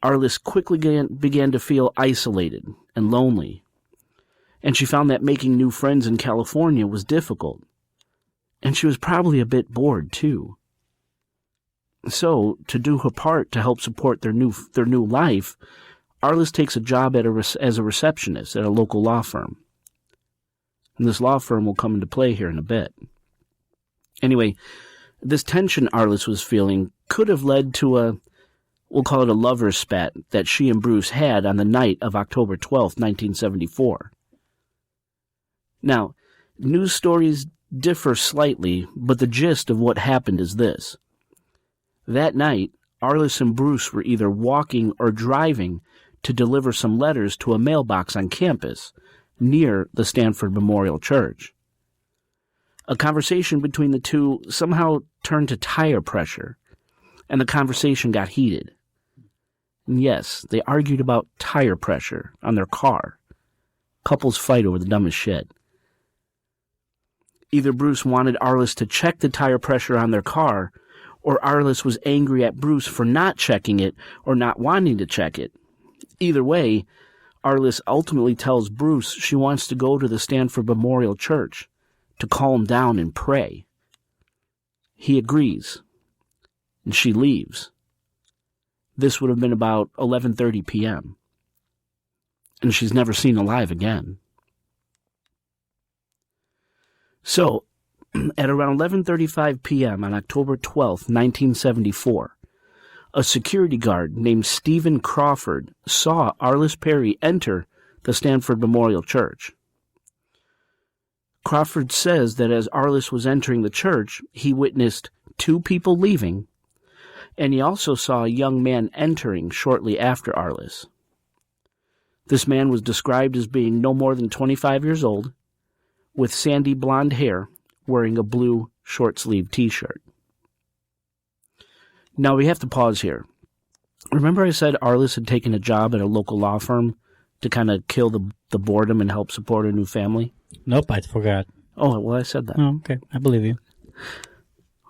Arlis quickly began to feel isolated and lonely. and she found that making new friends in California was difficult. And she was probably a bit bored, too. So, to do her part to help support their new life, Arlis takes a job as a receptionist at a local law firm. And this law firm will come into play here in a bit. Anyway, this tension Arlis was feeling could have led to we'll call it a lover's spat that she and Bruce had on the night of October 12th, 1974. Now, news stories differ slightly, but the gist of what happened is this. That night, Arlis and Bruce were either walking or driving to deliver some letters to a mailbox on campus near the Stanford Memorial Church. A conversation between the two somehow turned to tire pressure, and the conversation got heated. And yes, they argued about tire pressure on their car. Couples fight over the dumbest shit. Either Bruce wanted Arlis to check the tire pressure on their car, or Arlis was angry at Bruce for not checking it or not wanting to check it. Either way, Arlis ultimately tells Bruce she wants to go to the Stanford Memorial Church to calm down and pray. He agrees, and she leaves. This would have been about 11:30 p.m., and she's never seen alive again. So, at around 11:35 p.m. on October 12th, 1974, a security guard named Stephen Crawford saw Arlis Perry enter the Stanford Memorial Church. Crawford says that as Arlis was entering the church, he witnessed two people leaving, and he also saw a young man entering shortly after Arlis. This man was described as being no more than 25 years old, with sandy blonde hair, wearing a blue short-sleeved t-shirt. Now we have to pause here. Remember I said Arlis had taken a job at a local law firm to kind of kill the boredom and help support her new family? Nope, I forgot. Oh, well, I said that. Oh, okay. I believe you.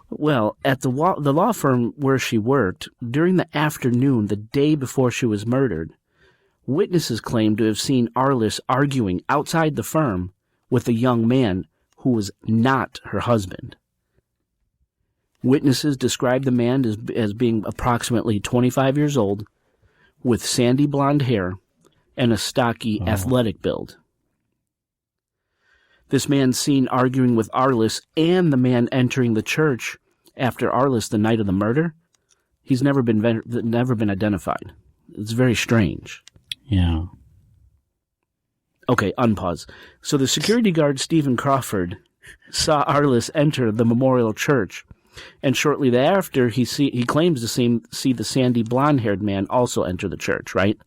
Well, at the law firm where she worked, during the afternoon, the day before she was murdered, witnesses claimed to have seen Arlis arguing outside the firm with a young man who was not her husband. Witnesses described the man as being approximately 25 years old, with sandy blonde hair and a stocky, athletic build. This man seen arguing with Arlis and the man entering the church after Arlis the night of the murder, he's never been identified. It's very strange. Yeah. Okay, unpause. So the security guard, Stephen Crawford, saw Arlis enter the Memorial Church, and shortly thereafter, he claims to see the sandy blonde-haired man also enter the church, right?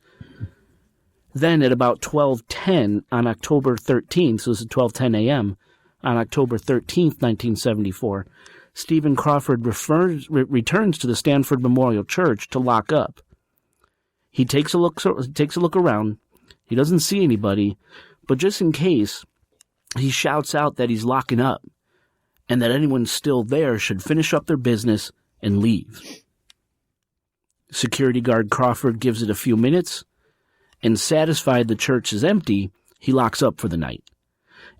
Then at about 12:10 on October 13th, so this is 12:10 a.m., on October 13th, 1974, Stephen Crawford returns to the Stanford Memorial Church to lock up. He takes a look around. He doesn't see anybody, but just in case, he shouts out that he's locking up and that anyone still there should finish up their business and leave. Security guard Crawford gives it a few minutes, and satisfied the church is empty, he locks up for the night.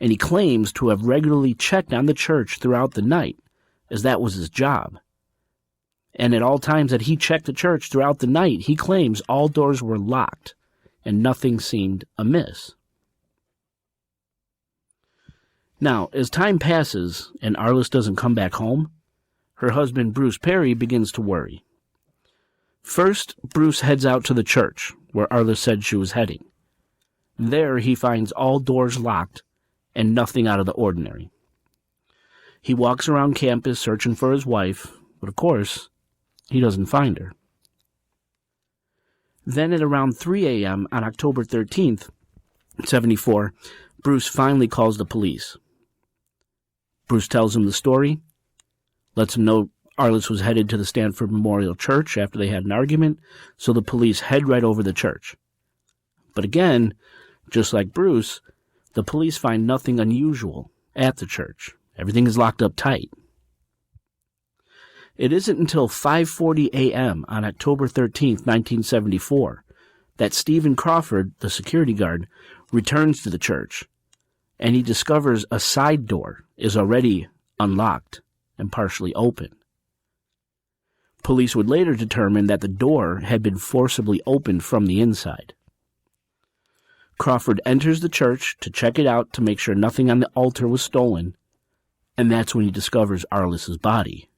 And he claims to have regularly checked on the church throughout the night, as that was his job. And at all times that he checked the church throughout the night, he claims all doors were locked, and nothing seemed amiss. Now, as time passes, and Arlis doesn't come back home, her husband Bruce Perry begins to worry. First, Bruce heads out to the church, where Arlis said she was heading. There he finds all doors locked and nothing out of the ordinary. He walks around campus searching for his wife, but of course, he doesn't find her. Then at around 3 a.m. on October 13th, 1974, Bruce finally calls the police. Bruce tells him the story, lets him know Arlis was headed to the Stanford Memorial Church after they had an argument, so the police head right over the church. But again, just like Bruce, the police find nothing unusual at the church. Everything is locked up tight. It isn't until 5:40 a.m. on October 13th, 1974, that Stephen Crawford, the security guard, returns to the church and he discovers a side door is already unlocked and partially open. Police would later determine that the door had been forcibly opened from the inside. Crawford enters the church to check it out to make sure nothing on the altar was stolen, and that's when he discovers Arlis's body.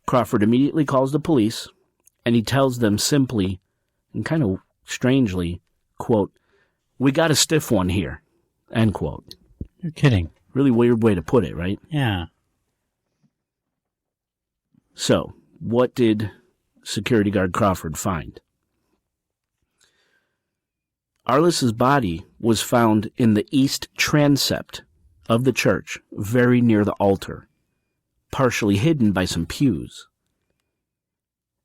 Crawford immediately calls the police, and he tells them simply, and kind of strangely, quote, "We got a stiff one here," end quote. You're kidding. Really weird way to put it, right? Yeah. So, what did security guard Crawford find? Arlis's body was found in the east transept of the church, very near the altar, partially hidden by some pews.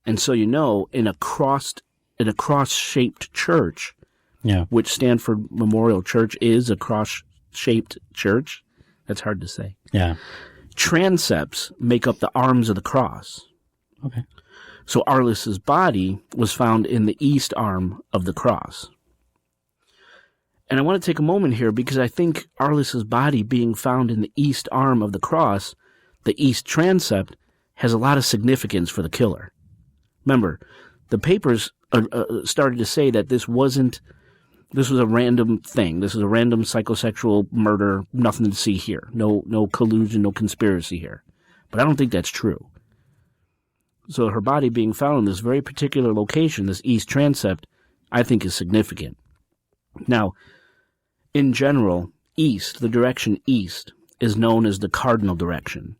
And so in a cross-shaped church, yeah, which Stanford Memorial Church is a cross-shaped church. That's hard to say. Yeah. Transepts make up the arms of the cross. Okay. So Arlis's body was found in the east arm of the cross. And I want to take a moment here because I think Arlis's body being found in the east arm of the cross, the east transept, has a lot of significance for the killer. Remember, the papers started to say that this was a random thing. This is a random psychosexual murder, nothing to see here. No collusion, no conspiracy here. But I don't think that's true. So her body being found in this very particular location, this east transept, I think is significant. Now, in general, east, the direction east, is known as the cardinal direction.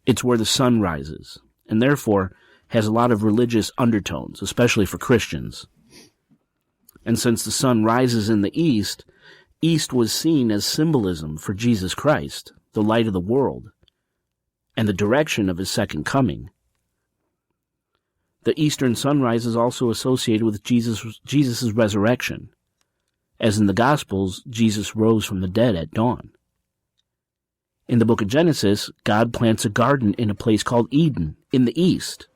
It's where the sun rises, and therefore has a lot of religious undertones, especially for Christians. And since the sun rises in the east, east was seen as symbolism for Jesus Christ, the light of the world, and the direction of his second coming. The eastern sunrise is also associated with Jesus' resurrection. As in the Gospels, Jesus rose from the dead at dawn. In the book of Genesis, God plants a garden in a place called Eden, in the east.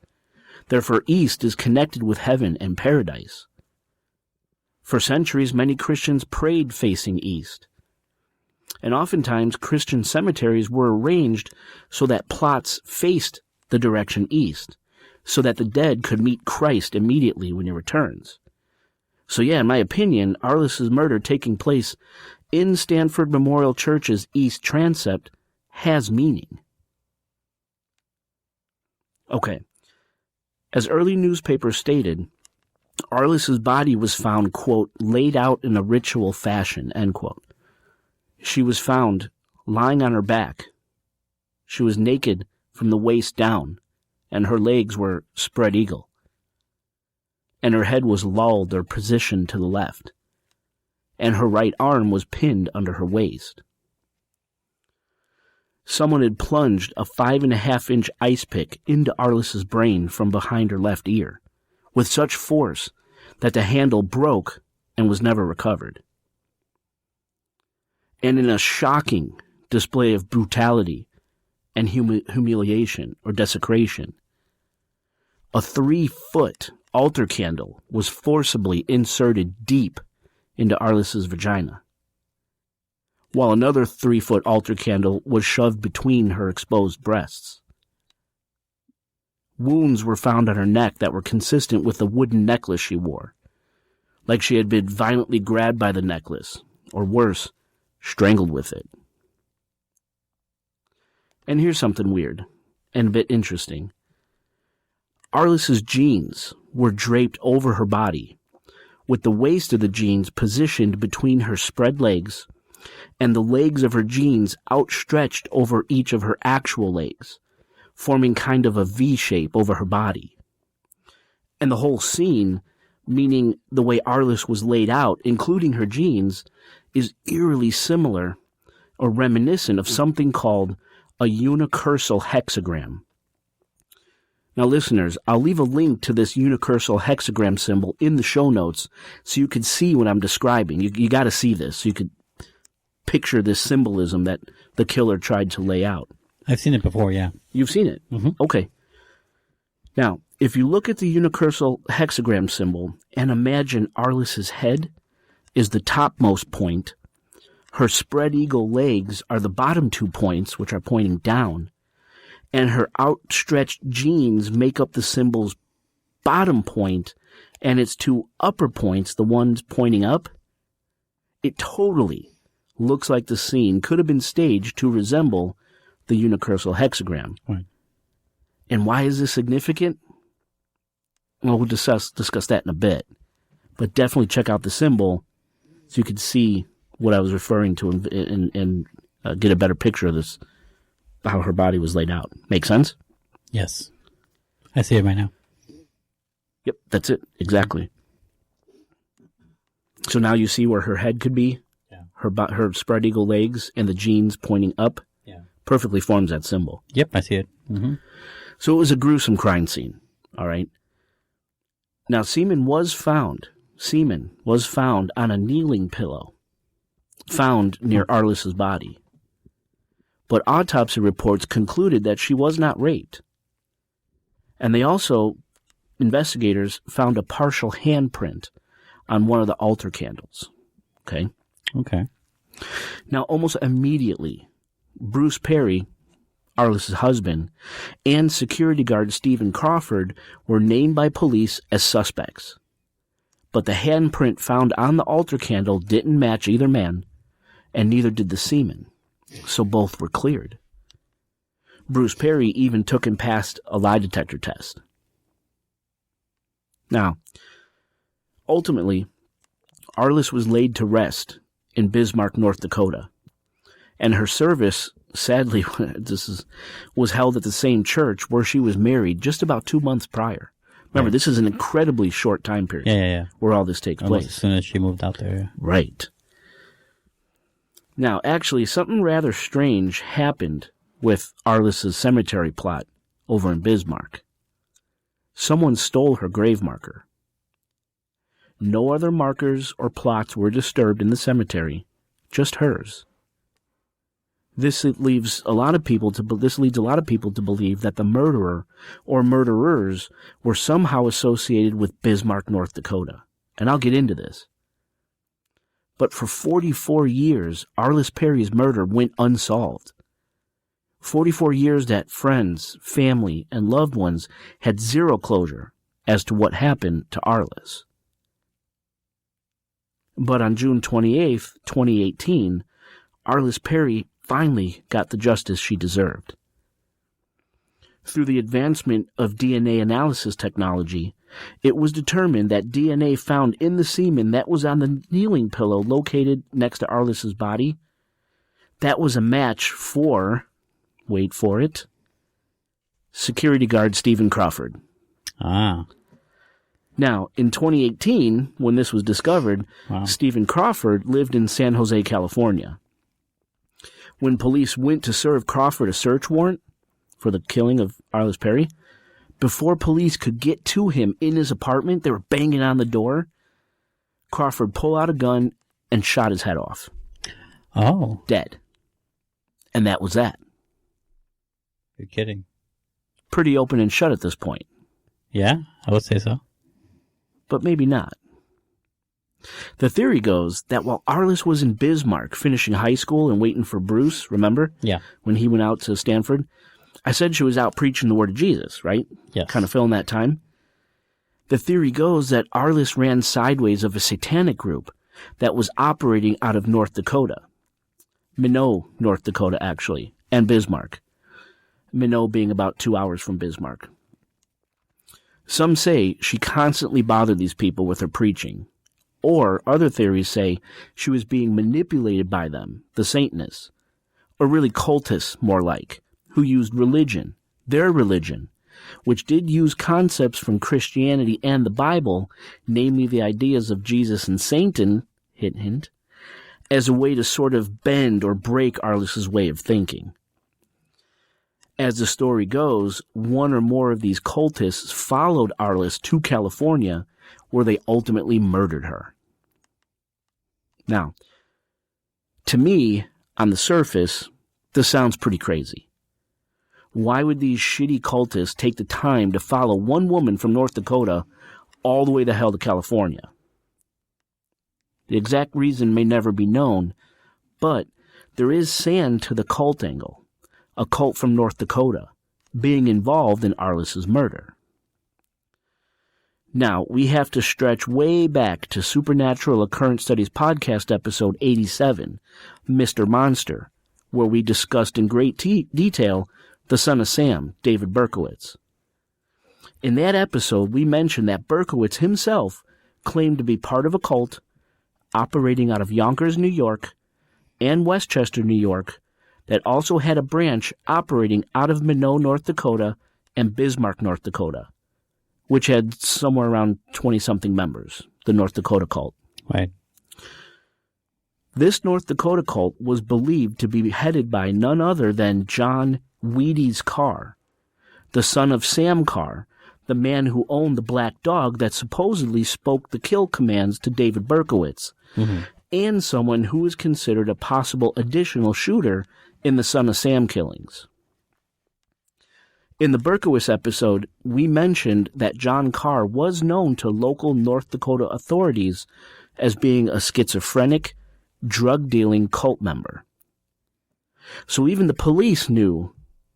Therefore, east is connected with heaven and paradise. For centuries, many Christians prayed facing east. And oftentimes, Christian cemeteries were arranged so that plots faced the direction east, so that the dead could meet Christ immediately when he returns. So yeah, in my opinion, Arlis's murder taking place in Stanford Memorial Church's east transept has meaning. Okay. As early newspapers stated, Arlis's body was found, quote, laid out in a ritual fashion, end quote. She was found lying on her back. She was naked from the waist down, and her legs were spread eagle. And her head was lolled or positioned to the left, and her right arm was pinned under her waist. Someone had plunged a 5.5-inch ice pick into Arlis's brain from behind her left ear, with such force that the handle broke and was never recovered. And in a shocking display of brutality and humiliation or desecration, a 3-foot altar candle was forcibly inserted deep into Arlis's vagina, while another 3-foot altar candle was shoved between her exposed breasts. Wounds were found on her neck that were consistent with the wooden necklace she wore, like she had been violently grabbed by the necklace, or worse, strangled with it. And here's something weird, and a bit interesting. Arlis's jeans were draped over her body, with the waist of the jeans positioned between her spread legs, and the legs of her jeans outstretched over each of her actual legs, forming kind of a V shape over her body. And the whole scene, meaning the way Arlis was laid out, including her jeans, is eerily similar or reminiscent of something called a unicursal hexagram. Now, listeners, I'll leave a link to this unicursal hexagram symbol in the show notes so you can see what I'm describing. You got to see this so you could picture this symbolism that the killer tried to lay out. I've seen it before, yeah. You've seen it? Mm-hmm. Okay. Now, if you look at the unicursal hexagram symbol and imagine Arlis's head is the topmost point Her spread eagle legs are the bottom 2 points, which are pointing down, and her outstretched jeans make up the symbol's bottom point, and its 2 upper points, the ones pointing up. It totally looks like the scene could have been staged to resemble the unicursal hexagram. Right. And why is this significant? Well, we'll discuss that in a bit. But definitely check out the symbol so you could see what I was referring to and get a better picture of this, how her body was laid out. Make sense? Yes. I see it right now. Yep, that's it. Exactly. So now you see where her head could be? Yeah. Her spread eagle legs and the jeans pointing up? Yeah. Perfectly forms that symbol. Yep, I see it. Mm-hmm. So it was a gruesome crime scene, all right? Now, semen was found on a kneeling pillow found near Arlis's body. But autopsy reports concluded that she was not raped. And investigators found a partial handprint on one of the altar candles. Okay? Okay. Now, almost immediately, Bruce Perry, Arlis's husband, and security guard Stephen Crawford were named by police as suspects. But the handprint found on the altar candle didn't match either man, and neither did the semen. So both were cleared. Bruce Perry even took and passed a lie detector test. Now, ultimately, Arlis was laid to rest in Bismarck, North Dakota, and her service, sadly, was held at the same church where she was married just about 2 months prior. Remember, Right. This is an incredibly short time period Yeah. where all this takes Almost place. as soon as she moved out there. Right. Now, actually, something rather strange happened with Arlis's cemetery plot over in Bismarck. Someone stole her grave marker. No other markers or plots were disturbed in the cemetery, just hers. This leads a lot of people to believe that the murderer or murderers were somehow associated with Bismarck, North Dakota. And I'll get into this. But for 44 years, Arlis Perry's murder went unsolved. 44 years that friends, family, and loved ones had zero closure as to what happened to Arlis. But on June 28th, 2018, Arlis Perry finally got the justice she deserved. Through the advancement of DNA analysis technology, it was determined that DNA found in the semen that was on the kneeling pillow located next to Arlis's body, that was a match for, wait for it, security guard Stephen Crawford. Ah. Now, in 2018, when this was discovered, Wow. Stephen Crawford lived in San Jose, California. When police went to serve Crawford a search warrant for the killing of Arlis Perry, before police could get to him in his apartment, they were banging on the door. Crawford pulled out a gun and shot his head off. Oh. Dead. And that was that. You're kidding. Pretty open and shut at this point. Yeah, I would say so. But maybe not. The theory goes that while Arlis was in Bismarck finishing high school and waiting for Bruce, remember? Yeah. When he went out to Stanford? I said she was out preaching the word of Jesus, right? Yes. Kind of filling that time. The theory goes that Arlis ran sideways of a satanic group that was operating out of North Dakota. Minot, North Dakota, actually, and Bismarck. Minot being about 2 hours from Bismarck. Some say she constantly bothered these people with her preaching. Or other theories say she was being manipulated by them, the Satanists. Or really cultists, more like, who used religion, their religion, which did use concepts from Christianity and the Bible, namely the ideas of Jesus and Satan, hint, hint, as a way to sort of bend or break Arlis's way of thinking. As the story goes, one or more of these cultists followed Arlis to California, where they ultimately murdered her. Now, to me, on the surface, this sounds pretty crazy. Why would these shitty cultists take the time to follow one woman from North Dakota all the way the hell to California? The exact reason may never be known, But there is sand to the cult angle, a cult from North Dakota, being involved in Arlis's murder. Now, we have to stretch way back to Supernatural Occurrence Studies podcast episode 87, Mr. Monster, where we discussed in great detail the son of Sam, David Berkowitz. In that episode, we mentioned that Berkowitz himself claimed to be part of a cult operating out of Yonkers, New York, and Westchester, New York, that also had a branch operating out of Minot, North Dakota, and Bismarck, North Dakota, which had somewhere around 20-something members, the North Dakota cult. Right. This North Dakota cult was believed to be headed by none other than John Wheaties Carr, the son of Sam Carr, the man who owned the black dog that supposedly spoke the kill commands to David Berkowitz, and someone who is considered a possible additional shooter in the Son of Sam killings. In the Berkowitz episode, we mentioned that John Carr was known to local North Dakota authorities as being a schizophrenic, drug-dealing cult member. So even the police knew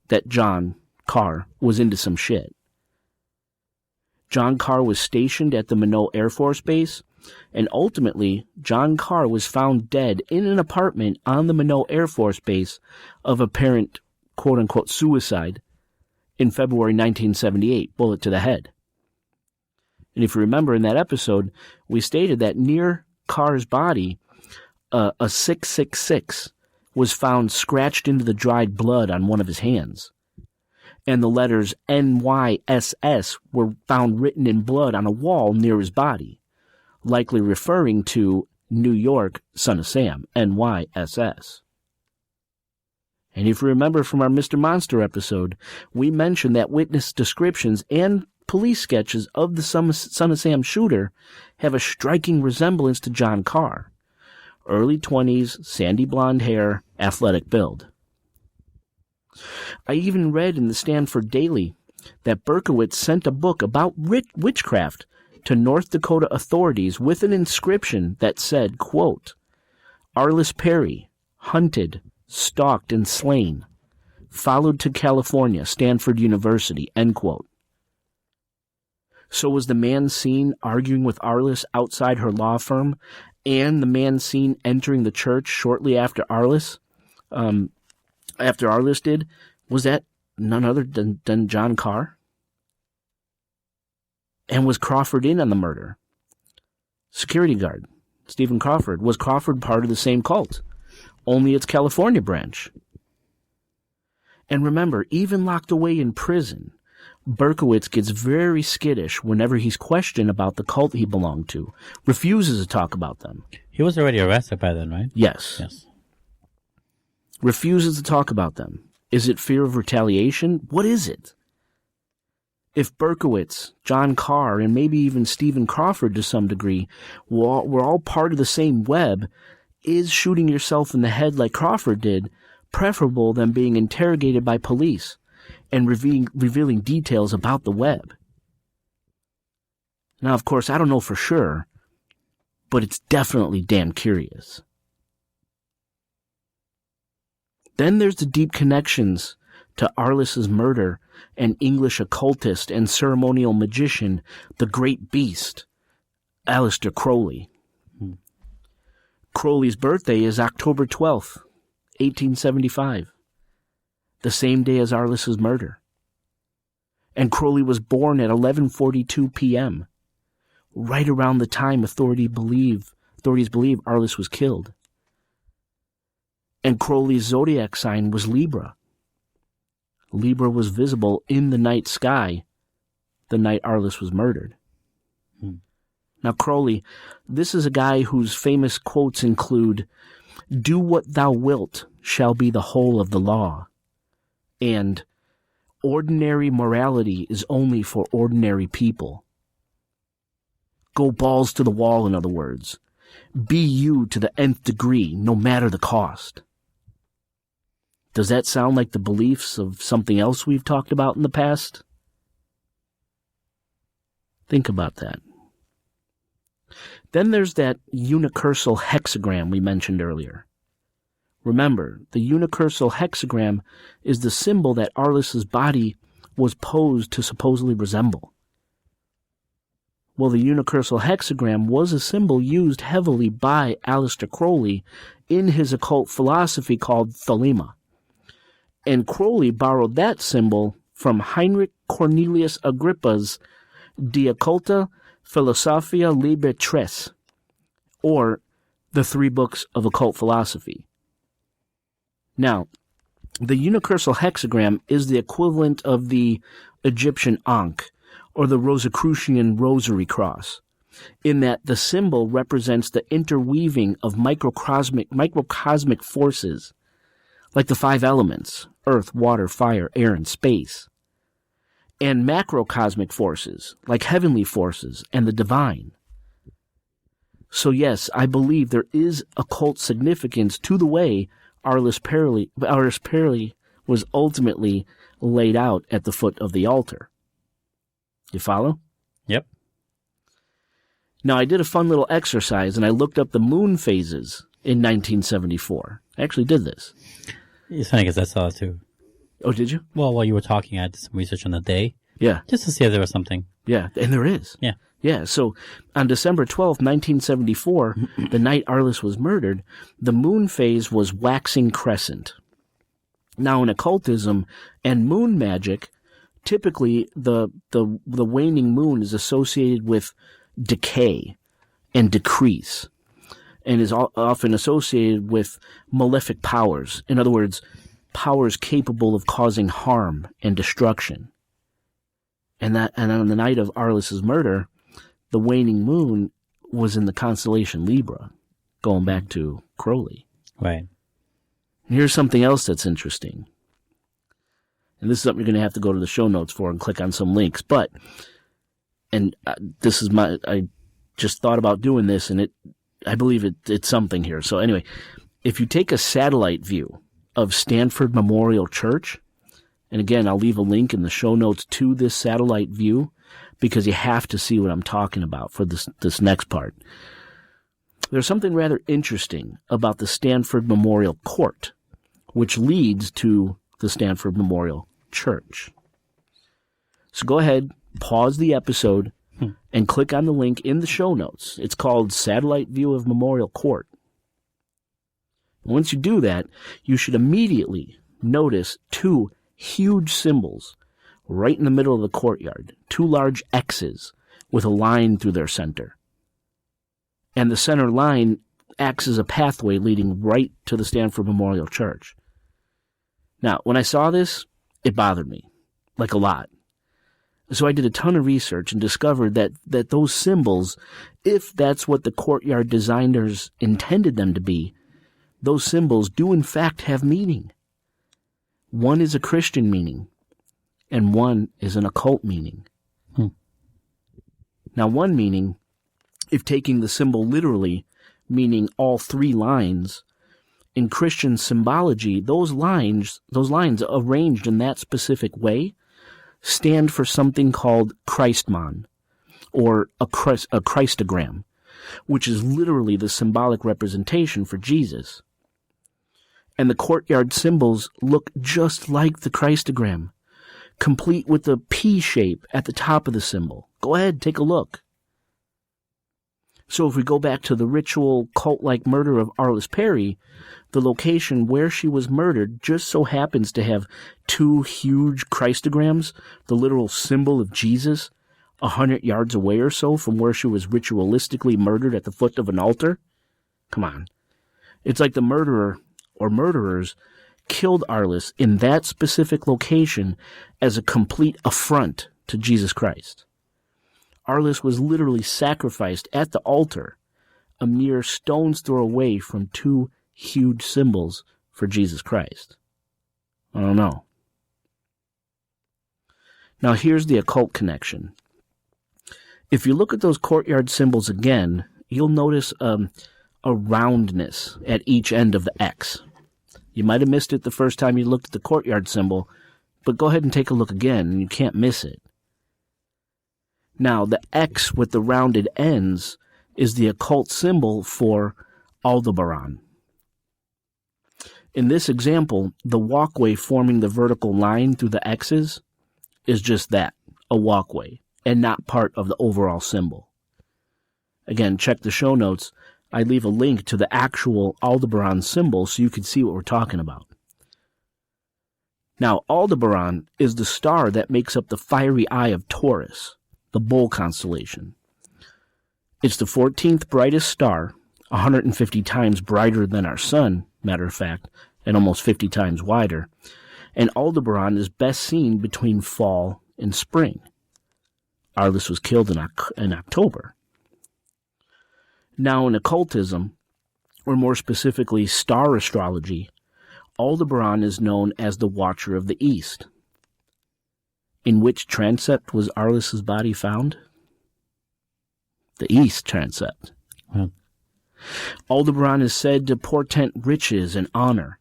that John Carr was into some shit. John Carr was stationed at the Minot Air Force Base, and ultimately, John Carr was found dead in an apartment on the Minot Air Force Base of apparent quote-unquote suicide in February 1978, bullet to the head. And if you remember in that episode, we stated that near Carr's body, a 666 was found scratched into the dried blood on one of his hands. And the letters NYSS were found written in blood on a wall near his body, likely referring to New York, Son of Sam, NYSS. And if you remember from our Mr. Monster episode, we mentioned that witness descriptions and police sketches of the Son of Sam shooter have a striking resemblance to John Carr. Early 20s, sandy blonde hair, athletic build. I even read in the Stanford Daily that Berkowitz sent a book about witchcraft to North Dakota authorities with an inscription that said, quote, Arlis Perry, hunted, stalked, and slain, followed to California, Stanford University, end quote. So was the man seen arguing with Arlis outside her law firm, and the man seen entering the church shortly after Arlis did, was that none other than John Carr? And was Crawford in on the murder? Security guard, Stephen Crawford. Was Crawford part of the same cult? Only its California branch. And remember, even locked away in prison, Berkowitz gets very skittish whenever he's questioned about the cult he belonged to, refuses to talk about them. He was already arrested by then, right? Yes. Refuses to talk about them. Is it fear of retaliation? What is it? If Berkowitz, John Carr, and maybe even Stephen Crawford to some degree were all part of the same web, is shooting yourself in the head like Crawford did preferable than being interrogated by police and revealing details about the web? Now, of course, I don't know for sure, but it's definitely damn curious. Then there's the deep connections to Arlis's murder and English occultist and ceremonial magician, the Great Beast, Aleister Crowley. Crowley's birthday is October 12th, 1875, the same day as Arlis's murder. And Crowley was born at 11:42 p.m., right around the time authorities believe Arlis was killed. And Crowley's zodiac sign was Libra. Libra was visible in the night sky the night Arlis was murdered. Now, Crowley, this is a guy whose famous quotes include, "Do what thou wilt shall be the whole of the law," and "Ordinary morality is only for ordinary people." Go balls to the wall, in other words. Be you to the nth degree, no matter the cost. Does that sound like the beliefs of something else we've talked about in the past? Think about that. Then there's that unicursal hexagram we mentioned earlier. Remember, the unicursal hexagram is the symbol that Arlis's body was posed to supposedly resemble. Well, the unicursal hexagram was a symbol used heavily by Aleister Crowley in his occult philosophy called Thelema. And Crowley borrowed that symbol from Heinrich Cornelius Agrippa's De Occulta Philosophia Liber Tres, or the 3 books of occult philosophy. Now, the unicursal hexagram is the equivalent of the Egyptian Ankh, or the Rosicrucian Rosary Cross, in that the symbol represents the interweaving of microcosmic forces, like the 5 elements, earth, water, fire, air, and space, and macrocosmic forces, like heavenly forces and the divine. So yes, I believe there is occult significance to the way Arlis Perry was ultimately laid out at the foot of the altar. You follow? Yep. Now, I did a fun little exercise, and I looked up the moon phases in 1974. I actually did this. It's funny because I saw it too. Oh, did you? Well, while you were talking, I did some research on the day. Yeah. Just to see if there was something. Yeah, and there is. Yeah. Yeah, so on December 12th, 1974, the night Arlis was murdered, the moon phase was waxing crescent. Now, in occultism and moon magic, typically the waning moon is associated with decay and decrease, and is often associated with malefic powers. In other words, powers capable of causing harm and destruction. And on the night of Arlis's murder, the waning moon was in the constellation Libra, going back to Crowley. Right. Here's something else that's interesting. And this is something you're going to have to go to the show notes for and click on some links. But, this is I just thought about doing this, and I believe it's something here. So anyway, if you take a satellite view of Stanford Memorial Church, and again, I'll leave a link in the show notes to this satellite view, because you have to see what I'm talking about for this next part. There's something rather interesting about the Stanford Memorial Court, which leads to the Stanford Memorial Church. So go ahead, pause the episode, and click on the link in the show notes. It's called Satellite View of Memorial Court. Once you do that, you should immediately notice 2 huge symbols right in the middle of the courtyard, 2 large X's with a line through their center. And the center line acts as a pathway leading right to the Stanford Memorial Church. Now, when I saw this, it bothered me, like a lot. So I did a ton of research and discovered that those symbols, if that's what the courtyard designers intended them to be, those symbols do in fact have meaning. One is a Christian meaning, and one is an occult meaning. Now, one meaning, if taking the symbol literally, meaning all 3 lines, in Christian symbology, those lines arranged in that specific way stand for something called Christmon, or a Christogram, which is literally the symbolic representation for Jesus. And the courtyard symbols look just like the Christogram, complete with the P shape at the top of the symbol. Go ahead, take a look. So if we go back to the ritual cult-like murder of Arlis Perry, the location where she was murdered just so happens to have 2 huge Christograms, the literal symbol of Jesus, 100 yards away or so from where she was ritualistically murdered at the foot of an altar. Come on. It's like the murderer or murderers killed Arlis in that specific location as a complete affront to Jesus Christ. Arlis was literally sacrificed at the altar, a mere stone's throw away from 2 huge symbols for Jesus Christ. I don't know. Now here's the occult connection. If you look at those courtyard symbols again, you'll notice a roundness at each end of the X. You might have missed it the first time you looked at the courtyard symbol, but go ahead and take a look again, and you can't miss it. Now, the X with the rounded ends is the occult symbol for Aldebaran. In this example, the walkway forming the vertical line through the X's is just that, a walkway, and not part of the overall symbol. Again, check the show notes. I leave a link to the actual Aldebaran symbol so you can see what we're talking about. Now, Aldebaran is the star that makes up the fiery eye of Taurus, the bull constellation. It's the 14th brightest star, 150 times brighter than our sun, matter of fact, and almost 50 times wider. And Aldebaran is best seen between fall and spring. Arlis was killed in October. Now, in occultism, or more specifically star astrology, Aldebaran is known as the Watcher of the East. In which transept was Arlis's body found? The East transept. Well, Aldebaran is said to portend riches and honor,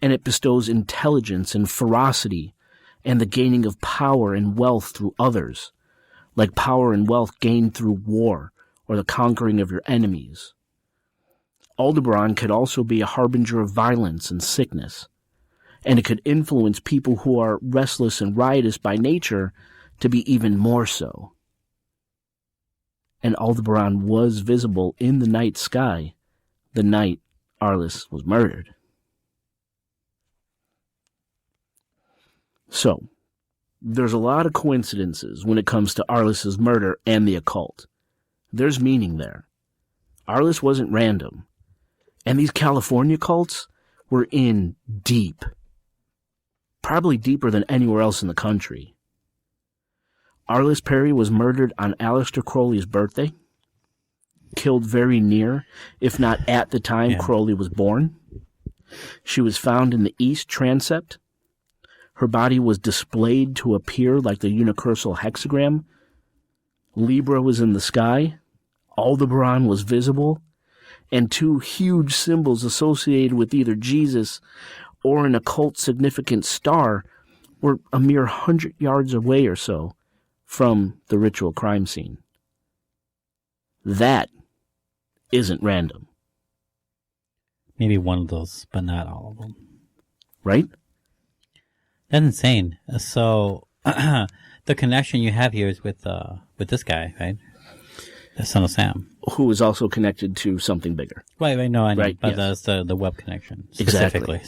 and it bestows intelligence and ferocity and the gaining of power and wealth through others, like power and wealth gained through war or the conquering of your enemies. Aldebaran could also be a harbinger of violence and sickness, and it could influence people who are restless and riotous by nature to be even more so. And Aldebaran was visible in the night sky the night Arlis was murdered. So, there's a lot of coincidences when it comes to Arlis's murder and the occult. There's meaning there. Arlis wasn't random. And these California cults were in deep. Probably deeper than anywhere else in the country. Arlis Perry was murdered on Aleister Crowley's birthday. Killed very near, if not at the time Crowley was born. She was found in the East transept. Her body was displayed to appear like the unicursal hexagram. Libra was in the sky. Aldebaran was visible. And two huge symbols associated with either Jesus or an occult significant star were a mere 100 yards away or so from the ritual crime scene. That isn't random. maybe one of those, but not all of them. Right? That's insane. So the connection you have here is with this guy, right? The son of Sam, who is also connected to something bigger. Right. No, I know. Right, But yes. that's the web connection specifically.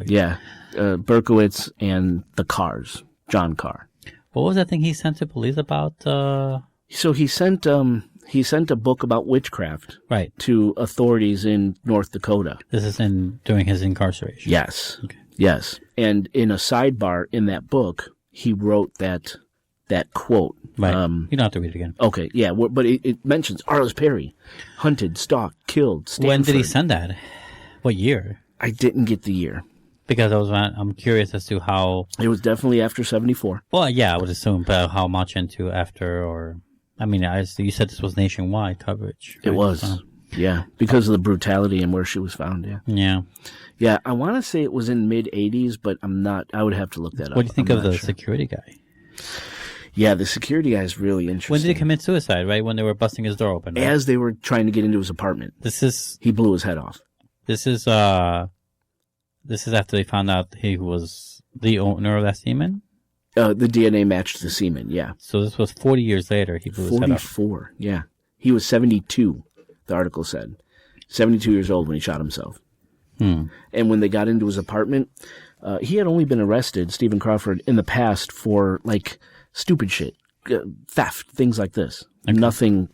Yeah, Berkowitz and the Cars, John Carr. What was that thing he sent to police about? So he sent a book about witchcraft, Right. to authorities in North Dakota. This is during his incarceration. Yes. Okay. Yes. And in a sidebar in that book, he wrote that quote. Right. You don't have to read it again. Okay. Yeah. But it mentions Arlis Perry, hunted, stalked, killed. Stanford. When did he send that? What year? I didn't get the year. Because I'm curious as to how. It was definitely after 74. Well, yeah, I would assume, but how much into after or. I mean, you said this was nationwide coverage. Right? It was. Yeah. Because of the brutality and where she was found. Yeah. Yeah. Yeah. I want to say it was in mid 80s, but I'm not. I would have to look that up. What do you think I'm of not the sure. security guy? Yeah, the security guy is really interesting. When did he commit suicide, right? When they were busting his door open, right? As they were trying to get into his apartment. He blew his head off. This is after they found out he was the owner of that semen? The DNA matched the semen, yeah. So this was 40 years later he blew his head off. 44, yeah. He was 72, the article said. 72 years old when he shot himself. And when they got into his apartment, he had only been arrested, Stephen Crawford, in the past for, like, stupid shit. Theft, things like this. Okay. Nothing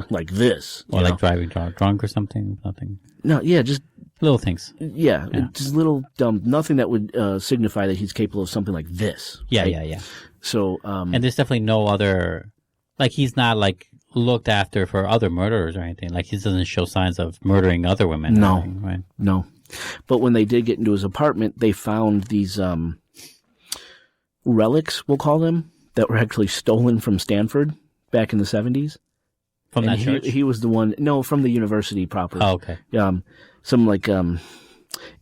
like this. Or like driving drunk or something? Nothing. No, yeah, just... Little things. Yeah, just little dumb... Nothing that would signify that he's capable of something like this. Yeah, right? yeah. So... and there's definitely no other... Like, he's not, like, looked after for other murderers or anything. Like, he doesn't show signs of murdering other women. No. Or anything, right? No. But when they did get into his apartment, they found these relics, we'll call them, that were actually stolen from Stanford back in the 70s. From and that church? He was the one... No, from the university proper. Oh, okay. Some, like,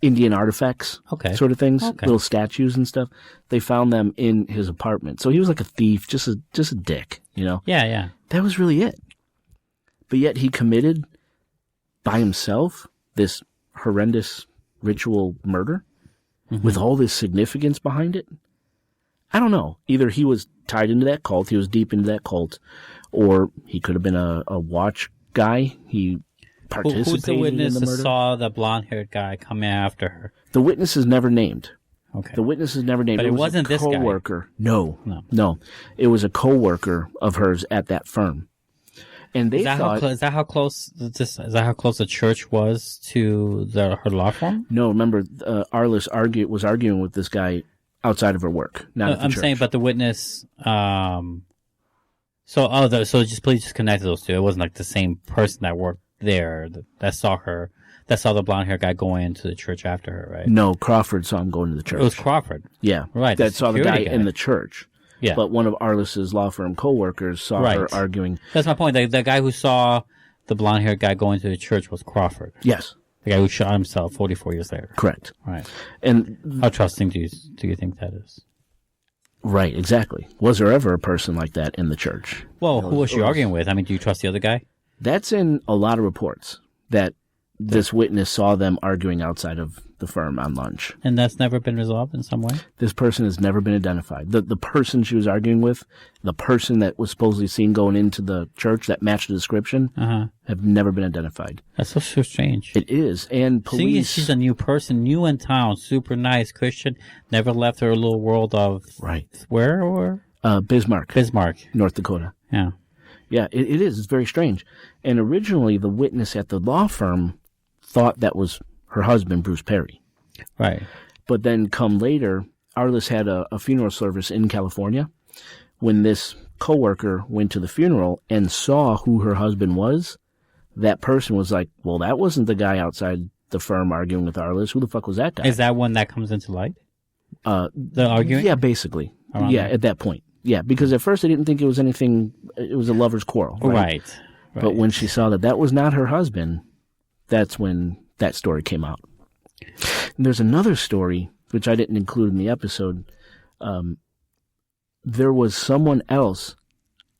Indian artifacts. Okay. Sort of things. Okay. Little statues and stuff. They found them in his apartment. So he was like a thief, just a dick, you know? Yeah, yeah. That was really it. But yet he committed by himself this horrendous ritual murder with all this significance behind it? I don't know. Either he was tied into that cult, he was deep into that cult, or he could have been a watch guy. He participated Who's the witness in the that murder. saw the blonde-haired guy coming after her? The witness is never named. Okay. The witness is never named. But it wasn't this guy. Co-worker. No. It was a co-worker of hers at that firm. And they thought... Is that how close the church was to her law firm? No, remember, Arlis was arguing with this guy outside of her work, not at the church. I'm saying, but the witness... So please just connect those two. It wasn't like the same person that worked there that saw the blonde hair guy going into the church after her, right? No, Crawford saw him going to the church. It was Crawford. Yeah. Right. That saw the guy in the church. Yeah. But one of Arlis's law firm co-workers saw her arguing. That's my point. The guy who saw the blonde hair guy going to the church was Crawford. Yes. The guy who shot himself 44 years later. Correct. Right. And how trusting do you think that is? Right, exactly. Was there ever a person like that in the church? Well, who was she arguing with? I mean, do you trust the other guy? That's in a lot of reports, that this witness saw them arguing outside of the firm on lunch. And that's never been resolved in some way? This person has never been identified. The person she was arguing with, the person that was supposedly seen going into the church that matched the description, have never been identified. That's so strange. It is. And police... She's a new person, new in town, super nice, Christian, never left her little world of... Right. Where or? Bismarck. Bismarck. North Dakota. Yeah. Yeah, it is. It's very strange. And originally, the witness at the law firm thought that was her husband, Bruce Perry. Right. But then come later, Arlis had a funeral service in California. When this coworker went to the funeral and saw who her husband was, that person was like, well, that wasn't the guy outside the firm arguing with Arlis. Who the fuck was that guy? Is that when that comes into light? The arguing? Yeah, basically. At that point. Yeah, because at first I didn't think it was anything, it was a lover's quarrel. Right. But when she saw that was not her husband, that's when that story came out. And there's another story, which I didn't include in the episode. There was someone else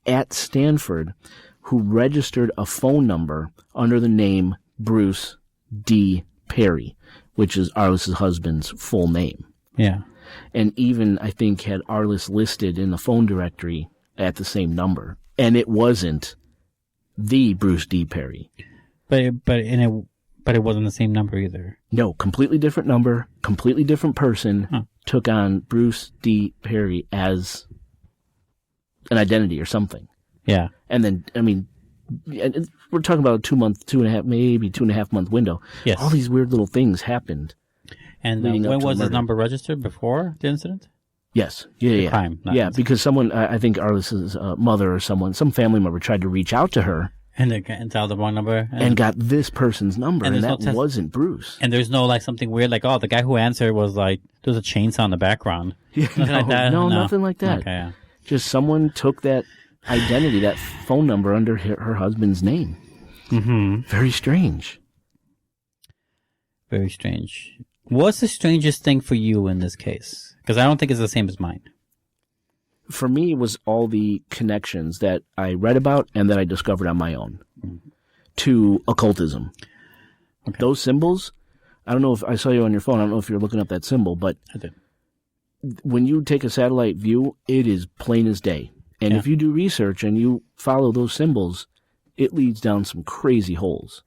at Stanford who registered a phone number under the name Bruce D. Perry, which is Arlis' husband's full name. Yeah. And even, I think, had Arlis listed in the phone directory at the same number. And it wasn't the Bruce D. Perry. But it wasn't the same number either. No, completely different number, completely different person took on Bruce D. Perry as an identity or something. Yeah. And then, I mean, we're talking about a 2 month, 2.5 month window. Yes. All these weird little things happened. And when was his number registered? Before the incident? Yes. Yeah. Crime. Yeah, because someone, I think Arlis' mother or some family member tried to reach out to her. And dialed the wrong number. And got this person's number, and that wasn't Bruce. And there's no, like, something weird, like, oh, the guy who answered was, like, there's a chainsaw in the background. Yeah, nothing like that? No, nothing like that. Okay, yeah. Just someone took that identity, that phone number under her husband's name. Mm-hmm. Very strange. Very strange. What's the strangest thing for you in this case? Because I don't think it's the same as mine. For me, it was all the connections that I read about and that I discovered on my own to occultism. Okay. Those symbols, I don't know if I saw you on your phone. I don't know if you're looking up that symbol, but I did. When you take a satellite view, it is plain as day. And if you do research and you follow those symbols, it leads down some crazy holes.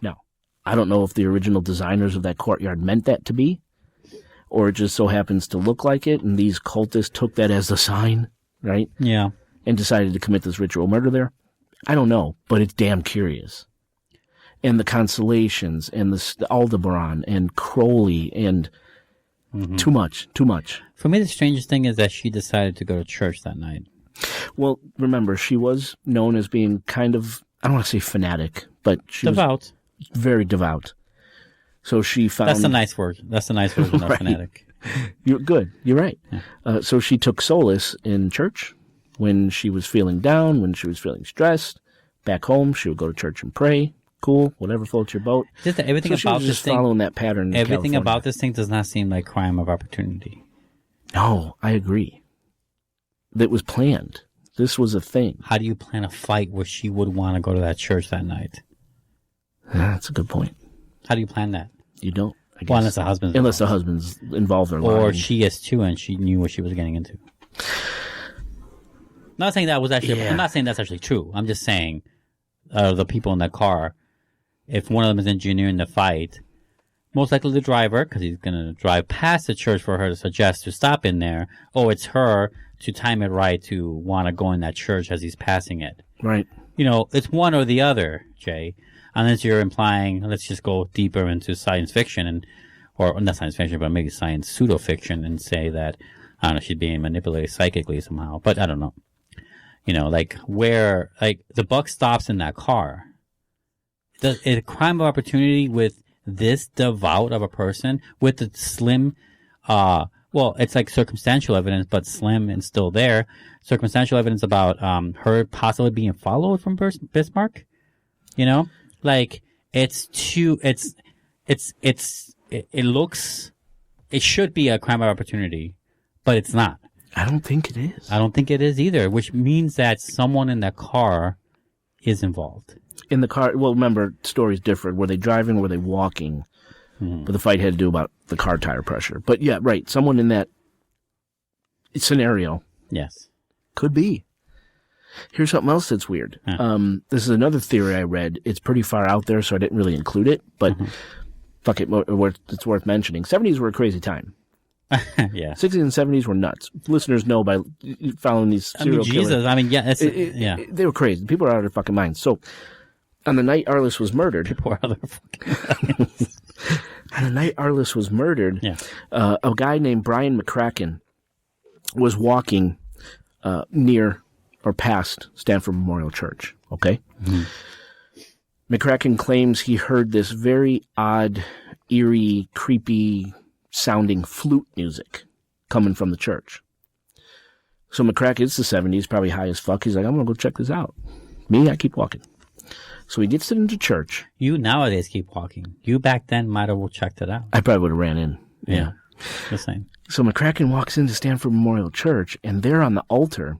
Now, I don't know if the original designers of that courtyard meant that to be, or it just so happens to look like it, and these cultists took that as the sign, right? Yeah. And decided to commit this ritual murder there. I don't know, but it's damn curious. And the constellations, and the Aldebaran, and Crowley, and too much. For me, the strangest thing is that she decided to go to church that night. Well, remember, she was known as being kind of, I don't want to say fanatic, but she was very devout. So she found... That's a nice word. That's a nice version of fanatic. You're good. You're right. Yeah. So she took solace in church when she was feeling down, when she was feeling stressed. Back home, she would go to church and pray. Cool, whatever floats your boat. Just everything so about she was this just thing, following that pattern. Everything about this thing does not seem like crime of opportunity. No, I agree. That was planned. This was a thing. How do you plan a fight where she would want to go to that church that night? That's a good point. How do you plan that? You don't. I guess. Well, unless the husband's Unless the husband's involved or or lying. she is too, and she knew what she was getting into. Not saying that was actually. Yeah. I'm not saying that's actually true. I'm just saying, the people in that car, if one of them is engineering the fight, most likely the driver, because he's going to drive past the church for her to suggest to stop in there. Oh, it's her to time it right to want to go in that church as he's passing it. Right. You know, it's one or the other, Jay. Unless you're implying, let's just go deeper into science fiction or not science fiction, but maybe science pseudo fiction and say that, I don't know, she's being manipulated psychically somehow. But I don't know. You know, like the buck stops in that car. A crime of opportunity with this devout of a person with the slim, well, it's like circumstantial evidence, but slim and still there. Circumstantial evidence about her possibly being followed from Bismarck. You know, like it looks, it should be a crime of opportunity, but it's not. I don't think it is. I don't think it is either, which means that someone in that car is involved. In the car, well, remember, stories differed. Were they driving or were they walking? But the fight had to do about the car tire pressure. But yeah, right. Someone in that scenario. Yes. Could be. Here's something else that's weird. This is another theory I read. It's pretty far out there, so I didn't really include it. But fuck it, it's worth mentioning. 70s were a crazy time. Yeah. 60s and 70s were nuts. Listeners know by following these serial killers. Jesus. I mean, yeah, yeah. They were crazy. People are out of their fucking minds. So, on the night Arlis was murdered. People are out of their fucking minds. On the night Arlis was murdered, Yeah. A guy named Brian McCracken was walking near or past Stanford Memorial Church. Okay? McCracken claims he heard this very odd, eerie, creepy sounding flute music coming from the church. So McCracken, it's the 70s, probably high as fuck. He's like, I'm going to go check this out. Me, I keep walking. So he gets into church. You nowadays keep walking. You back then might have checked it out. I probably would have ran in. Yeah. The same. So McCracken walks into Stanford Memorial Church, and there on the altar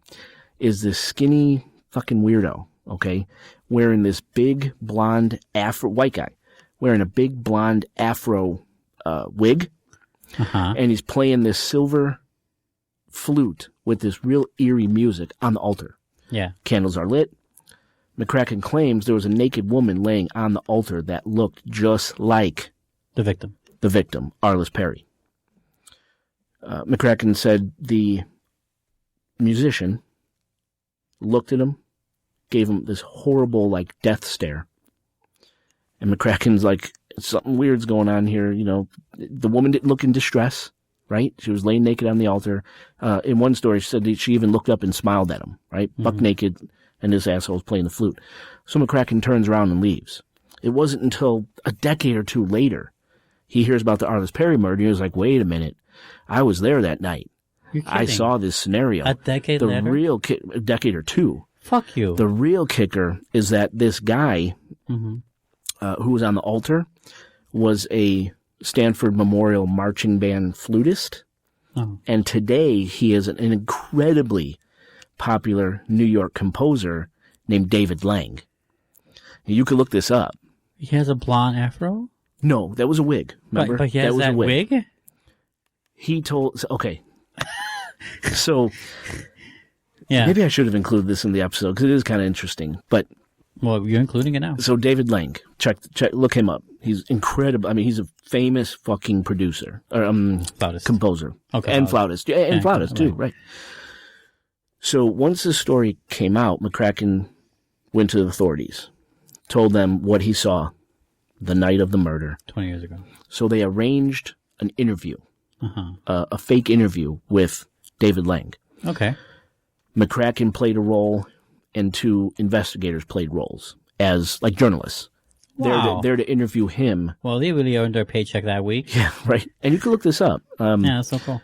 is this skinny fucking weirdo, okay, wearing this big blonde afro, white guy, wearing a big blonde afro wig. And he's playing this silver flute with this real eerie music on the altar. Yeah. Candles are lit. McCracken claims there was a naked woman laying on the altar that looked just like the victim, Arlis Perry. McCracken said the musician looked at him, gave him this horrible, like, death stare. And McCracken's like, something weird's going on here. You know, the woman didn't look in distress, right? She was laying naked on the altar. In one story, she said that she even looked up and smiled at him, right? Buck naked, and this asshole was playing the flute. So McCracken turns around and leaves. It wasn't until a decade or two later he hears about the Arlis Perry murder. He was like, wait a minute. I was there that night. I saw this scenario. A decade later? A decade or two. Fuck you. The real kicker is that this guy who was on the altar was a Stanford Memorial marching band flutist. Oh. And today he is an incredibly popular New York composer named David Lang. You could look this up. He has a blonde afro? No, that was a wig. Remember? But he has that wig? He told... Okay. So... Yeah. Maybe I should have included this in the episode because it is kind of interesting. But... Well, you're including it now. So David Lang, look him up. He's incredible. I mean, he's a famous fucking producer. Flautist. Composer. Okay. And flautist. Yeah, and flautist too, right. So once this story came out, McCracken went to the authorities, told them what he saw the night of the murder. 20 years ago. So they arranged an interview, a fake interview with David Lang. Okay. McCracken played a role, and two investigators played roles as, like, journalists. Wow. They're to interview him. Well, they really earned their paycheck that week. Yeah, right. And you can look this up. Yeah, that's so cool.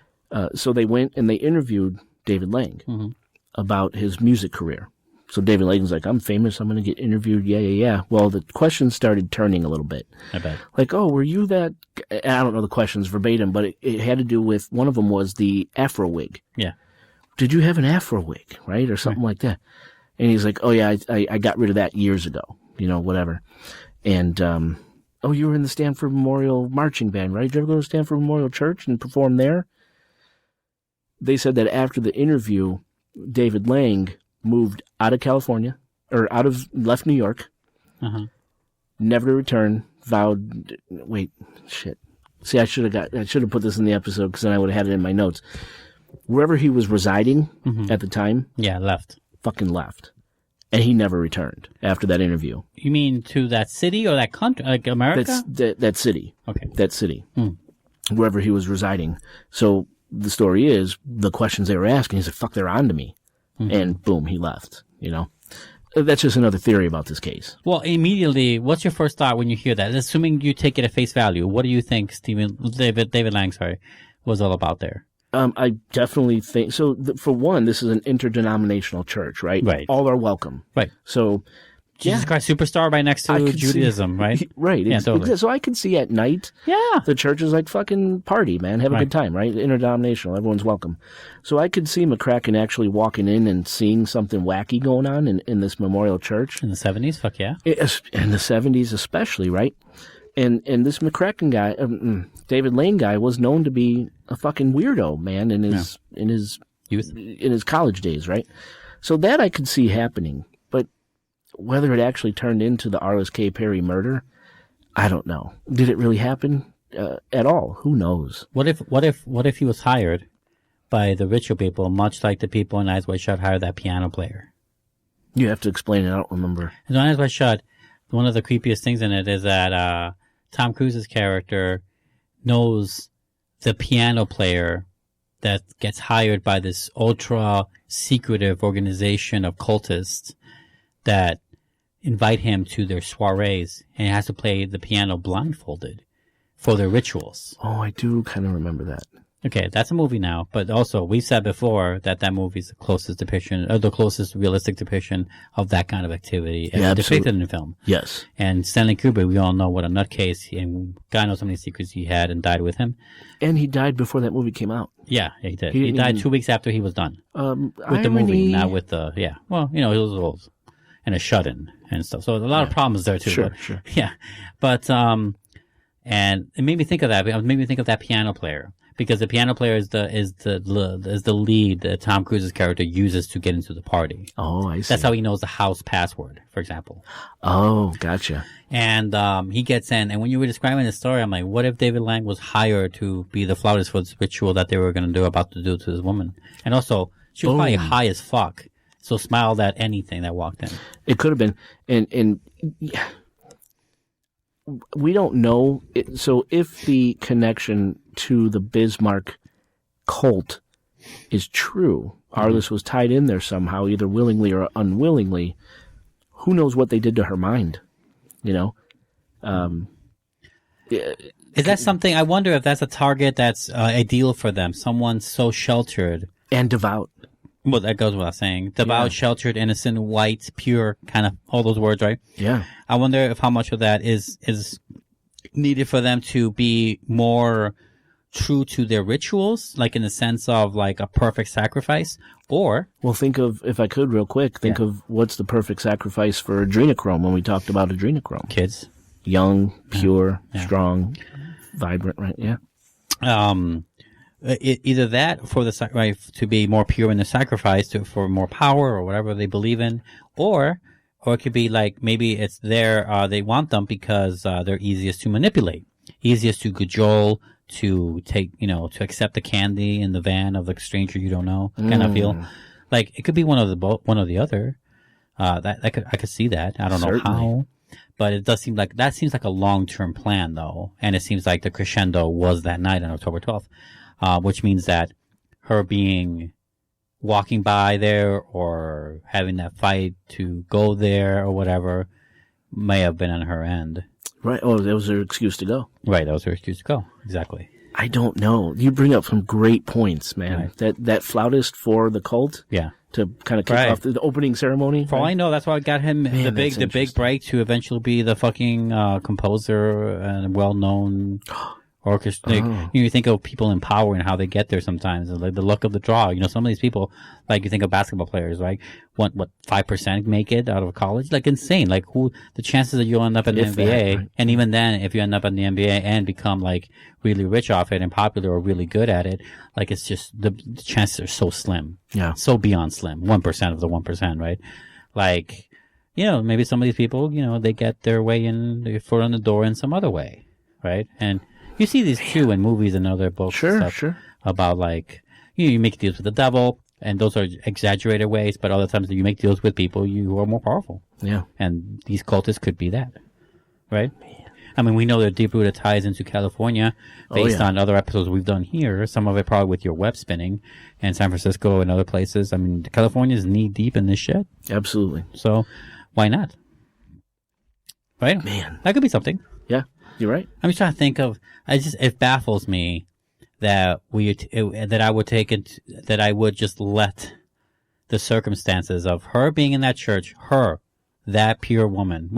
So they went and they interviewed David Lang about his music career. So David Lang's like, I'm famous. I'm going to get interviewed. Yeah. Well, the questions started turning a little bit. I bet. Like, oh, were you that? I don't know the questions verbatim, but it had to do with, one of them was the afro wig. Yeah. Did you have an afro wig, right? Or something like that. And he's like, oh yeah, I got rid of that years ago, you know, whatever. And oh, you were in the Stanford Memorial Marching Band, right? Did you ever go to Stanford Memorial Church and perform there? They said that after the interview, David Lang moved out of California, or left New York, never to return, vowed, See, I should have put this in the episode because then I would have had it in my notes. Wherever he was residing at the time. Yeah, left. Fucking left. And he never returned after that interview. You mean to that city or that country, like America? That city. Okay. That city. Wherever he was residing. So the story is, the questions they were asking, he said, fuck, they're on to me. And boom, he left, you know. That's just another theory about this case. Well, immediately, what's your first thought when you hear that? Assuming you take it at face value, what do you think David Lang, was all about there? I definitely think so. For one, this is an interdenominational church, right? Right. All are welcome. Right. So, Jesus Christ Superstar right next to Judaism, right? Right. Yeah, totally. So I can see at night, the church is like fucking party, man. Have a good time, right? Interdenominational. Everyone's welcome. So I could see McCracken actually walking in and seeing something wacky going on in this memorial church. In the 70s? Fuck yeah. In the 70s especially, right? And this McCracken guy, David Lane guy, was known to be a fucking weirdo, man, in his youth, in his college days, right? So that I could see happening, but whether it actually turned into the Arlis Kay Perry murder, I don't know. Did it really happen at all? Who knows? What if he was hired by the ritual people, much like the people in Eyes Wide Shut hired that piano player? You have to explain it. I don't remember. In Eyes Wide Shut, one of the creepiest things in it is that Tom Cruise's character knows the piano player that gets hired by this ultra secretive organization of cultists that invite him to their soirees, and he has to play the piano blindfolded for their rituals. Oh, I do kind of remember that. Okay, that's a movie now, but also we said before that movie is the closest depiction, or the closest realistic depiction of that kind of activity ever depicted in a film. Yes. And Stanley Kubrick, we all know what a nutcase, and God knows how many secrets he had and died with him. And he died before that movie came out. Yeah, he did. He died 2 weeks after he was done. With the movie, not with the, Well, he was old. And a shut-in and stuff. So a lot of problems there too. Sure. Yeah. But, and it made me think of that. It made me think of that piano player. Because the piano player is the lead that Tom Cruise's character uses to get into the party. Oh, I see. That's how he knows the house password, for example. Oh, gotcha. And he gets in, and when you were describing the story, I'm like, what if David Lang was hired to be the flautist for this ritual that they were about to do to this woman? And also, she was probably high as fuck, so smiled at anything that walked in. It could have been, and we don't know. So if the connection to the Bismarck cult is true, Arlis was tied in there somehow, either willingly or unwillingly. Who knows what they did to her mind? You know. Is that something? I wonder if that's a target that's ideal for them. Someone so sheltered and devout. Well, that goes without saying. Devout, sheltered, innocent, white, pure, kind of all those words, right? Yeah. I wonder if how much of that is needed for them to be more true to their rituals, like in the sense of like a perfect sacrifice, or... Well, think of, if I could real quick, think of what's the perfect sacrifice for adrenochrome when we talked about adrenochrome. Kids. Young, pure, strong, vibrant, right? Yeah. Either that for the sacrifice to be more pure in the sacrifice for more power or whatever they believe in, or it could be like maybe it's they want them because they're easiest to manipulate, easiest to cajole, to take, to accept the candy in the van of the stranger you don't know kind of feel. Like it could be one or the other. I could see that. I don't know how. But it does seem like that seems like a long-term plan though. And it seems like the crescendo was that night on October 12th. Which means that her walking by there or having that fight to go there or whatever may have been on her end. Right. Oh, that was her excuse to go. Right. That was her excuse to go. Exactly. I don't know. You bring up some great points, man. Right. That flautist for the cult. Yeah. To kind of kick off the opening ceremony. For all I know, that's why I got him the big break to eventually be the fucking composer and well-known You think of people in power and how they get there sometimes, like the luck of the draw. Some of these people, like you think of basketball players, right? What 5% make it out of college? Like insane. Like the chances that you'll end up in the NBA, right? And even then, if you end up in the NBA and become like really rich off it and popular or really good at it, like it's just the chances are so slim. Yeah. So beyond slim. 1% of the 1%, right? Like, maybe some of these people, they get their way in, their foot on the door in some other way, right? And you see these too in movies and other books. Sure. About like, you make deals with the devil, and those are exaggerated ways, but other times that you make deals with people who are more powerful. Yeah. And these cultists could be that, right? Man. I mean, we know there are deep-rooted ties into California based on other episodes we've done here. Some of it probably with your web spinning and San Francisco and other places. I mean, California is knee-deep in this shit. Absolutely. So why not? Right? Man. That could be something. Yeah, you're right. I'm just trying to think of. It baffles me that that I would just let the circumstances of her being in that church, that pure woman,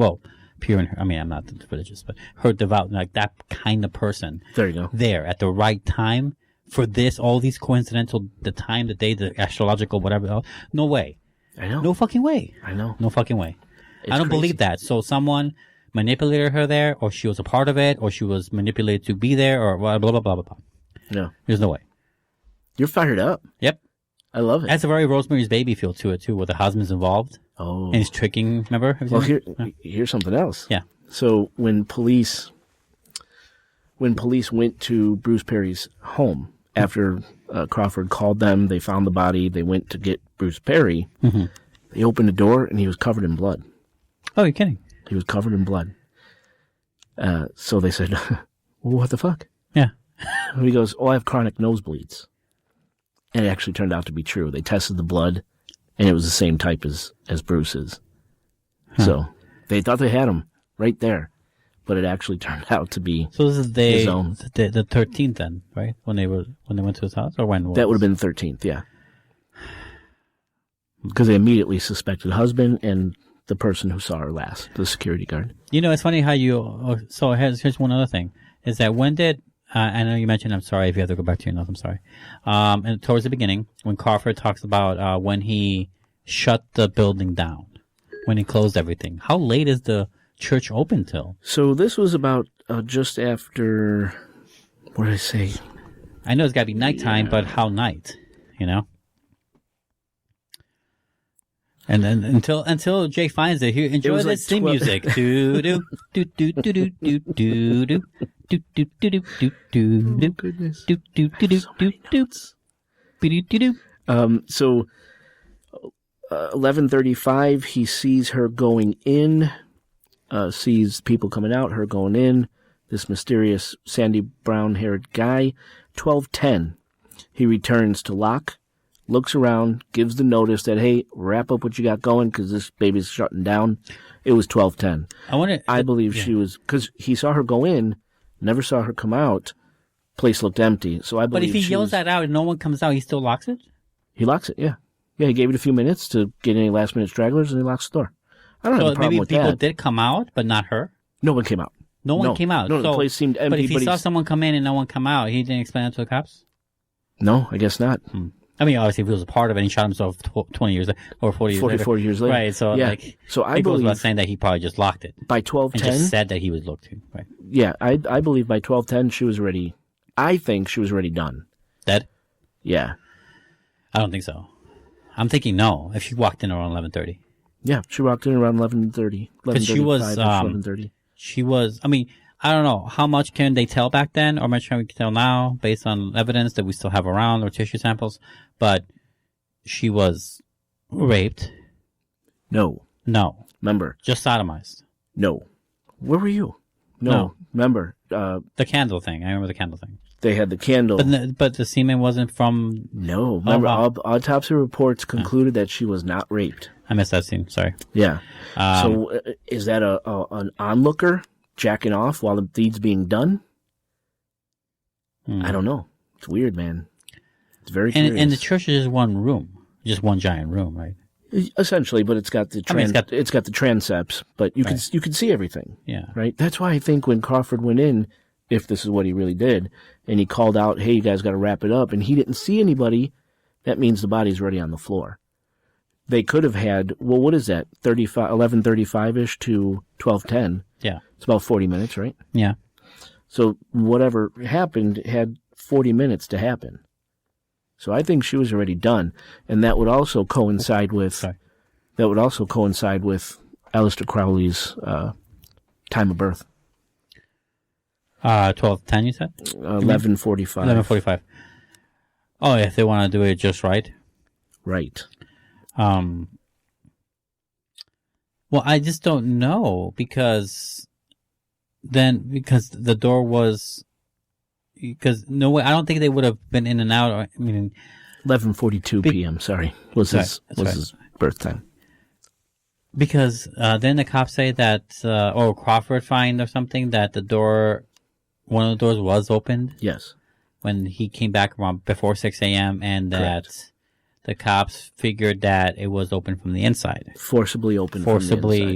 pure in her, I mean, I'm not religious, but her devout, like that kind of person. There you go. There at the right time for all these coincidental, the time, the day, the astrological, whatever. No way. I know. No fucking way. I know. No fucking way. It's I don't crazy. believe that. So someone manipulated her there, or she was a part of it, or she was manipulated to be there, or blah, blah, blah, blah, blah. No. There's no way. You're fired up. Yep. I love it. That's a very Rosemary's Baby feel to it, too, where the husband's involved. Oh. And he's tricking, remember? Well, here's something else. Yeah. So when police went to Bruce Perry's home after Crawford called them, they found the body, they went to get Bruce Perry, they opened the door and he was covered in blood. Oh, you're kidding. He was covered in blood. So they said, well, what the fuck? Yeah. And he goes, I have chronic nosebleeds. And it actually turned out to be true. They tested the blood, and it was the same type as Bruce's. Huh. So they thought they had him right there, but it actually turned out to be so this is his own. The 13th then, right? When they went to his house, or when? That would have been the 13th, yeah. Because they immediately suspected the husband and the person who saw her last, the security guard. It's funny how you. So here's one other thing: is that when did I know you mentioned? I'm sorry if you have to go back to your notes. I'm sorry. And towards the beginning, when Crawford talks about when he shut the building down, when he closed everything, how late is the church open till? So this was about just after. What did I say? I know it's got to be nighttime, but how night? And then until Jay finds it, here enjoy this theme music. Do do do do do do do do do do do do do do do. Goodness. Do do do do do do. So 11:35, he sees her going in, sees people coming out, her going in, this mysterious sandy brown-haired guy. 12:10, he returns to lock, looks around, gives the notice that, hey, wrap up what you got going because this baby's shutting down. It was 12:10. I believe she was, because he saw her go in, never saw her come out. Place looked empty, so I believe. But if he yells that out and no one comes out, he still locks it? He locks it, yeah. Yeah, he gave it a few minutes to get any last-minute stragglers, and he locks the door. I don't have a problem with that. Maybe people did come out, but not her? No one came out. No one came out? No, the place seemed empty. But if he saw someone come in and no one come out, he didn't explain it to the cops? No, I guess not. I mean, obviously, if he was a part of it, he shot himself 20 years or 40 years later. 44 years later. Right, so, yeah. So I believe... goes without saying that he probably just locked it. By 12:10... And just said that he was looked to, right? Yeah, I believe by 12:10, she was already... I think she was already done. Dead? Yeah. I don't think so. I'm thinking no, if she walked in around 11:30. Yeah, she walked in around 11:30. Because she was... 11:30. She was... I mean... I don't know. How much can they tell back then, or how much can we tell now, based on evidence that we still have around or tissue samples? But she was raped. No. Remember. Just sodomized. No. Where were you? No. Remember. The candle thing. I remember the candle thing. They had the candle. But the semen wasn't from... No. Remember, autopsy reports concluded that she was not raped. I missed that scene. Sorry. Yeah. So is that an onlooker jacking off while the deed's being done? I don't know. It's weird, man. It's very curious. And the church is just one room, just one giant room, right? Essentially, but it's got the it's got the transepts, but you can see everything. Yeah. Right. That's why I think when Crawford went in, if this is what he really did, and he called out, hey, you guys got to wrap it up, and he didn't see anybody, that means the body's already on the floor. They could have had, well, what is that, 11:35-ish to 12:10? Yeah. It's about 40 minutes, right? Yeah. So whatever happened had 40 minutes to happen. So I think she was already done, and that would also coincide with Aleister Crowley's time of birth. 12:10, you said? 11:45. 11:45. Oh, if they want to do it just right. Right. Well, I just don't know because the door was, because no way, I don't think they would have been in and out. I mean, 11:42 p.m. Sorry, was his birth time. Because then the cops say that, or Crawford find or something, that one of the doors was opened. Yes. When he came back around before 6 a.m. and that the cops figured that it was open from the inside. Forcibly open.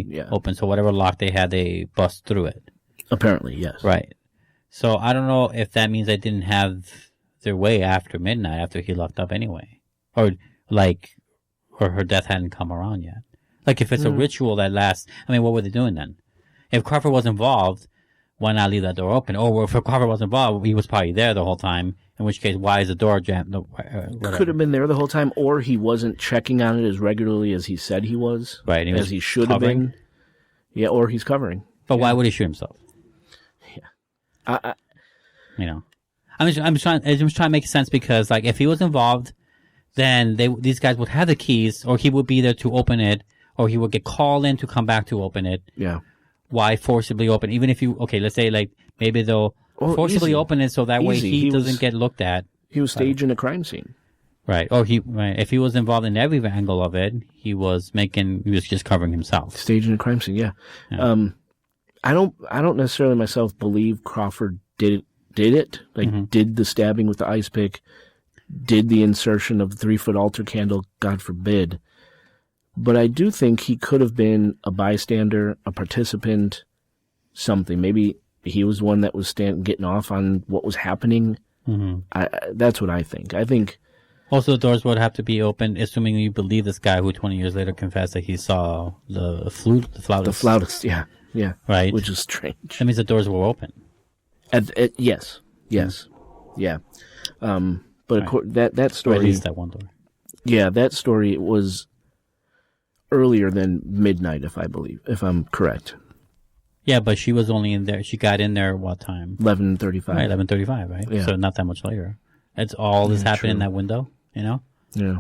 Yeah. Open. So whatever lock they had, they bust through it. Apparently, yes. Right. So I don't know if that means they didn't have their way after midnight, after he left up anyway. Or her death hadn't come around yet. Like if it's a ritual that lasts, I mean, what were they doing then? If Crawford was involved, why not leave that door open? Or if Crawford was involved, he was probably there the whole time. In which case, why is the door jammed? Could have been there the whole time, or he wasn't checking on it as regularly as he said he was. Right. As he should have been. Yeah, or he's covering. But why would he shoot himself? Yeah. I'm just trying to make sense because, like, if he was involved, then these guys would have the keys, or he would be there to open it, or he would get called in to come back to open it. Yeah. Why forcibly open? Even if let's say, like, maybe they'll forcibly open it so that way he doesn't get looked at. He was staging a crime scene. Right. Or if he was involved in every angle of it, he was just covering himself. Staging a crime scene, yeah. I don't necessarily myself believe Crawford did it. Like, did the stabbing with the ice pick, did the insertion of the 3-foot altar candle, God forbid. But I do think he could have been a bystander, a participant, something. Maybe he was the one that was getting off on what was happening. That's what I think. I think also the doors would have to be open, assuming you believe this guy who 20 years later confessed that he saw the flautist. The flautist, yeah. Right. Which is strange. That means the doors were open. Yes. Yeah. But that story, or at least that one door. Yeah, that story was earlier than midnight, if I'm correct. Yeah, but she was only in there. She got in there what time? 11:35. Right, 11:35, right? Yeah. So not that much later. It's all this happened in that window, you know? Yeah.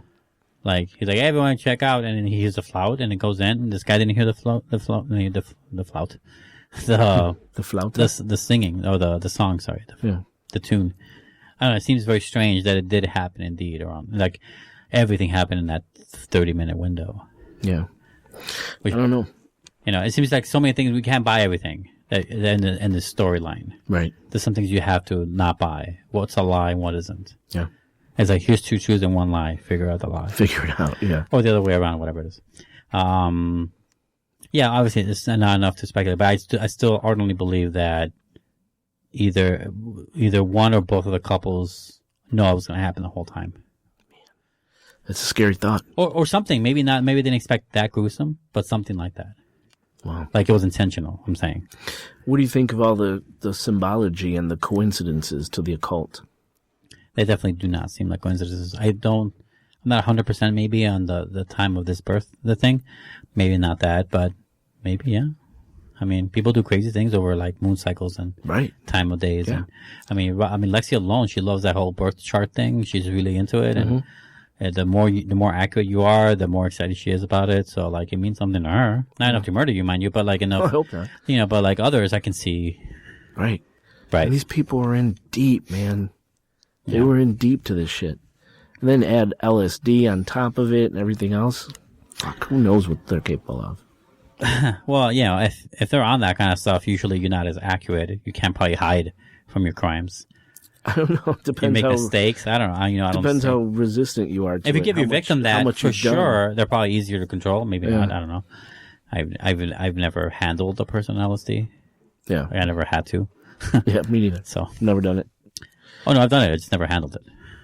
Like, he's like, hey, everyone check out, and then he hears the flout, and it goes in, and this guy didn't hear the flout. The flout. The singing, or the song, sorry. The tune. I don't know, it seems very strange that it did happen indeed, or like, everything happened in that 30-minute window. Yeah. I don't know. You know, it seems like so many things, we can't buy everything in the storyline. Right. There's some things you have to not buy. What's a lie and what isn't. Yeah. It's like, here's 2 truths and 1 lie. Figure out the lie. Figure it out, yeah. Or the other way around, whatever it is. Yeah, obviously it's not enough to speculate, but I still ardently believe that either one or both of the couples know it was going to happen the whole time. That's a scary thought. Or something. Maybe not. Maybe they didn't expect that gruesome, but something like that. Wow. Like it was intentional, I'm saying. What do you think of all the symbology and the coincidences to the occult? They definitely do not seem like coincidences. I'm not 100% maybe on the time of this birth, the thing. Maybe not that, but maybe, yeah. I mean, people do crazy things over like moon cycles and time of days. Yeah. And Lexi alone, she loves that whole birth chart thing. She's really into it. And the more accurate you are, the more excited she is about it. So like, it means something to her. Not enough to murder you, mind you, but like enough. I hope not. You know, but like others, I can see. Right. And these people were in deep, man. They were in deep to this shit. And then add LSD on top of it and everything else. Fuck, who knows what they're capable of? Well, you know, if they're on that kind of stuff, usually you're not as accurate. You can't probably hide from your crimes. I don't know. It depends. You make mistakes. I don't know. You know, depends how resistant you are to if you give your victim that, for sure, done. they're probably easier to control. Maybe not. I don't know. I've never handled a person on LSD. Yeah. I never had to. Yeah, me neither. So, Never done it. oh no, I've done it. I just never handled it.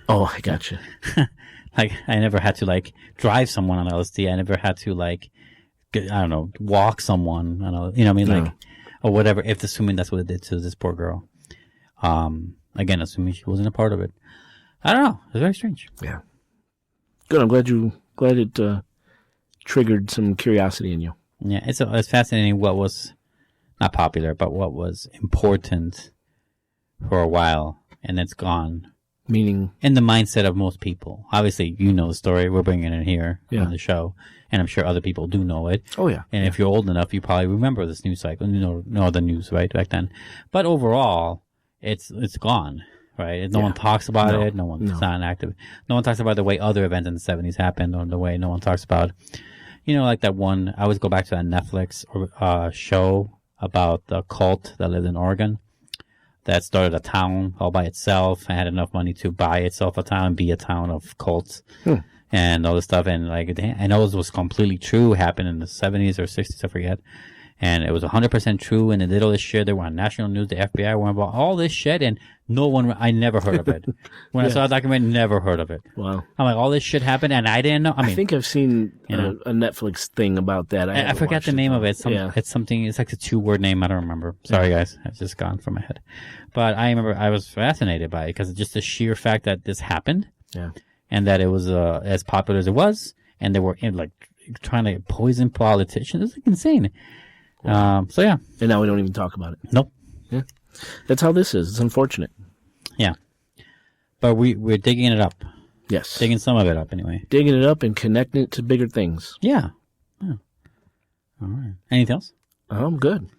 Oh, I gotcha. Like, I never had to, like, drive someone on LSD. I never had to, like, I don't know, walk someone. I don't know, you know what I mean? No. Like, or whatever, if assuming that's what it did to this poor girl. Again, assuming she wasn't a part of it. I don't know. It's very strange. Yeah. Good. I'm glad it triggered some curiosity in you. Yeah, it's fascinating what was not popular, but what was important for a while, and it's gone. Meaning? In the mindset of most people. Obviously, you know the story. We're bringing it here Yeah. on the show, and I'm sure other people do know it. Oh, yeah. And if you're old enough, you probably remember this news cycle. You know the news, right, back then. But overall, it's gone, right? No one talks about it. It's not active. No one talks about the way other events in the 70s happened, or the way no one talks about, you know, like that one. I always go back to that Netflix show about the cult that lived in Oregon that started a town all by itself and had enough money to buy itself a town and be a town of cults. And all this stuff. And like, I know it was completely true, happened in the 70s or 60s, I forget. And it was 100% true. And they did all this shit. They were on national news. The FBI were about all this shit. And I never heard of it. When I saw a document, never heard of it. Wow. I'm like, all this shit happened and I didn't know. I think I've seen a Netflix thing about that. I forgot the name of it. It's something, it's like a 2-word name. I don't remember. Sorry, guys. It's just gone from my head. But I remember I was fascinated by it because it's just the sheer fact that this happened. Yeah. And that it was as popular as it was, and they were like trying to poison politicians. It's like insane. So yeah. And now we don't even talk about it. Nope. Yeah. That's how this is. It's unfortunate. Yeah. But we're digging it up. Yes. Digging some of it up anyway. Digging it up and connecting it to bigger things. Yeah. All right. Anything else? I'm good.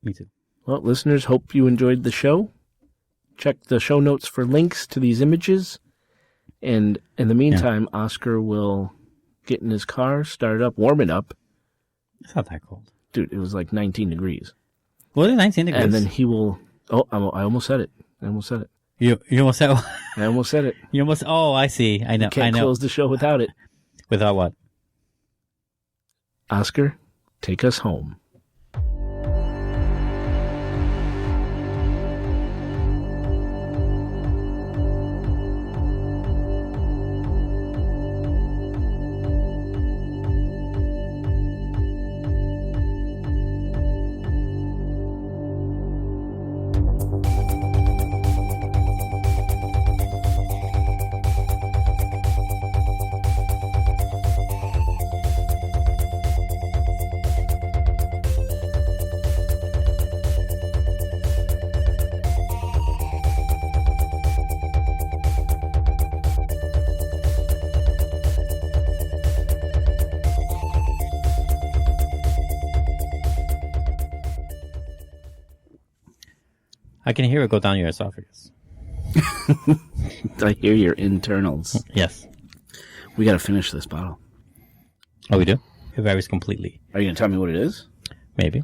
Me too. Well, listeners, hope you enjoyed the show. Check the show notes for links to these images. And in the meantime, Oscar will get in his car, start it up, warm it up. It's not that cold. Dude, it was like 19 degrees. Was it 19 degrees? And then he will... Oh, I almost said it. You almost said... I almost said it. You almost... Oh, I see. I know. Can't close the show without it. Without what? Oscar, take us home. I can hear it go down your esophagus. I hear your internals. Yes. We got to finish this bottle. Oh, we do? It varies completely. Are you going to tell me what it is? Maybe.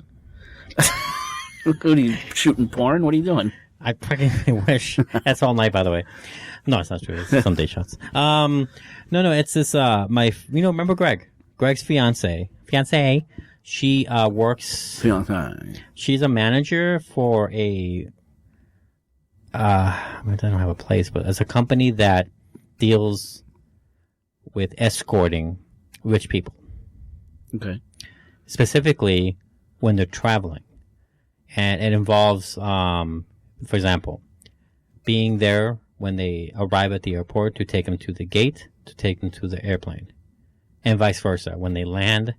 What are you, shooting porn? What are you doing? I fucking wish. That's all night, by the way. No, it's not true. It's some day shots. No, it's this, remember Greg? Greg's fiance. She, works. Fiance. She's a manager for I don't have a place, but it's a company that deals with escorting rich people. Okay. Specifically when they're traveling. And it involves, for example, being there when they arrive at the airport to take them to the gate, to take them to the airplane. And vice versa. When they land,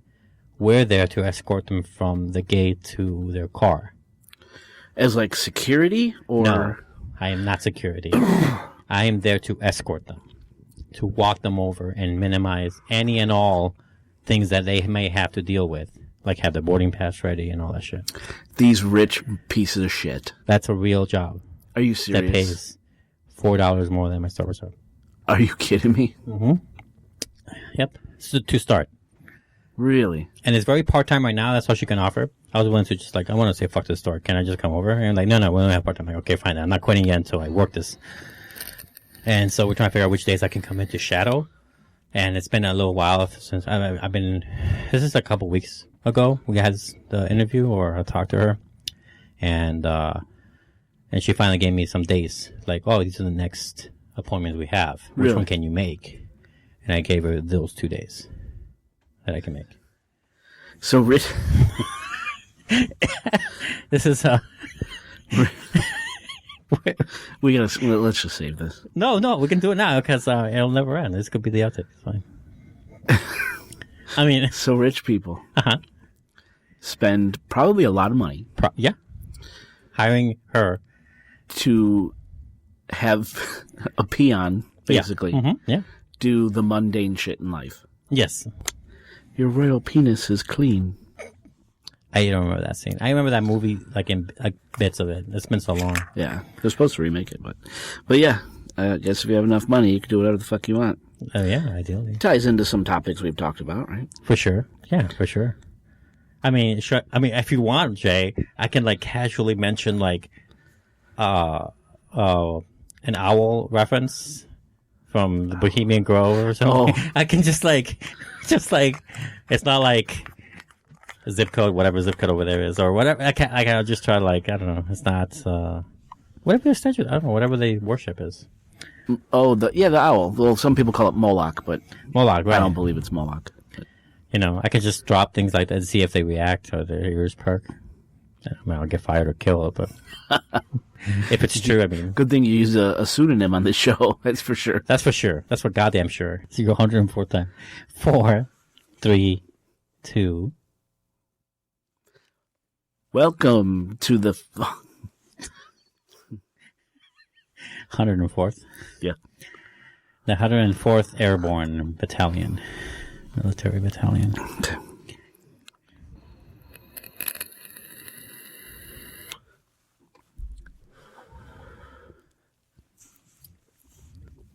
we're there to escort them from the gate to their car. As like security or? No, I am not security. I am there to escort them, to walk them over and minimize any and all things that they may have to deal with, like have the boarding pass ready and all that shit. These rich pieces of shit. That's a real job. Are you serious? That pays $4 more than my Starbucks job. Are you kidding me? Mm-hmm. Yep. So to start. Really? And it's very part-time right now. That's all she can offer. I was willing to just I want to say fuck to the store. Can I just come over? And like, no, we only have part-time. I'm like, okay, fine. I'm not quitting yet until I work this. And so we're trying to figure out which days I can come into shadow. And it's been a little while since I've been, this is a couple weeks ago. We had the interview or I talked to her. and she finally gave me some days. Like, oh, these are the next appointments we have. Which one can you make? And I gave her those 2 days that I can make. So, Rich, this is let's just save this. No, we can do it now because it'll never end. This could be the outtake. It's fine. I mean, so rich people spend probably a lot of money. Yeah, hiring her to have a peon, basically, do the mundane shit in life. Yes. Your royal penis is clean. I don't remember that scene. I remember that movie, like in bits of it. It's been so long. Yeah, they're supposed to remake it, but yeah, I guess if you have enough money, you can do whatever the fuck you want. Oh yeah, ideally. Ties into some topics we've talked about, right? For sure. Yeah, for sure. I mean, if you want, Jay, I can like casually mention like, an owl reference from the Bohemian Grove or something. Oh. I can just like, it's not like zip code, whatever zip code over there is, or whatever. I can just try to like, I don't know. It's not, whatever their statue, I don't know, whatever they worship is. Oh, the owl. Well, some people call it Moloch, but Moloch, right? I don't believe it's Moloch. But. You know, I could just drop things like that and see if they react or their ears perk. I mean, I'll get fired or killed, but if it's true, I mean. Good thing you use a pseudonym on this show. That's for sure. That's for sure. That's for goddamn sure. So you go 104th time. 4, 3, 2. Welcome to the 104th. Yeah. The 104th Airborne Battalion. Military Battalion. Okay.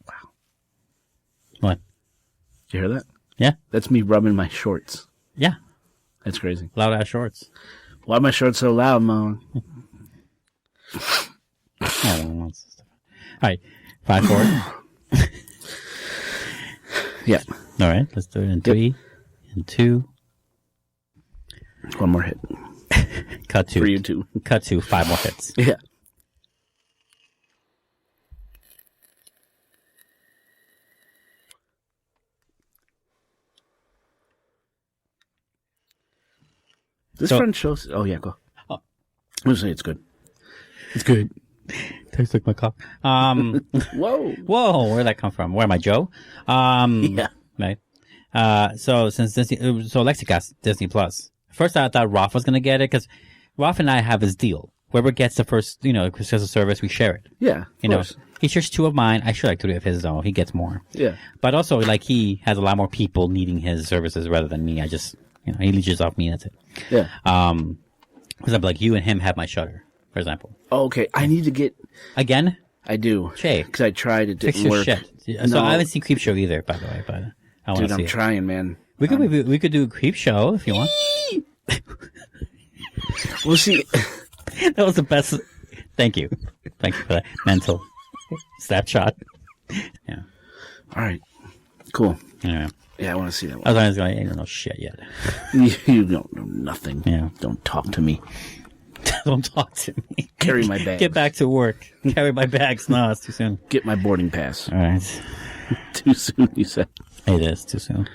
Wow. What? Did you hear that? Yeah. That's me rubbing my shorts. Yeah. That's crazy. Loud ass shorts. Why are my shorts so loud, Mom? All right. 5, 4. Yeah. All right. Let's do it in 3, in 2. One more hit. Cut to. 3 and 2. Cut to 5 more hits. Yeah. This friend shows. Oh yeah, go. Oh. I'm gonna say it's good. It's good. Tastes like my cock. Whoa. Where'd that come from? Where am I, Joe? Yeah. Right. So since Disney, so Lexi got Disney Plus. First, I thought Rolf was gonna get it because Rolf and I have his deal. Whoever gets the first, Christmas service, we share it. Yeah. Of course. He shares 2 of mine. I share like 3 of his, though. He gets more. Yeah. But also, like, he has a lot more people needing his services rather than me. I just, he leeches off me. That's it. Yeah. Because I'm like, you and him have my Shudder, for example. Oh, okay. I need to get. Again? I do. Jay. Because I tried. It Fix didn't your work. shit. No. So I haven't seen Creepshow either, by the way. But I want to see I'm trying, man. We could do a Creepshow if you want. We'll see. That was the best. Thank you for that mental snapshot. Yeah. All right. Cool. Anyway. Yeah, I want to see that one. I was going, I don't know shit yet. You don't know nothing. Yeah. Don't talk to me. Don't talk to me. Carry my bags. Get back to work. Carry my bags. No, it's too soon. Get my boarding pass. All right. Too soon, you said. It is too soon.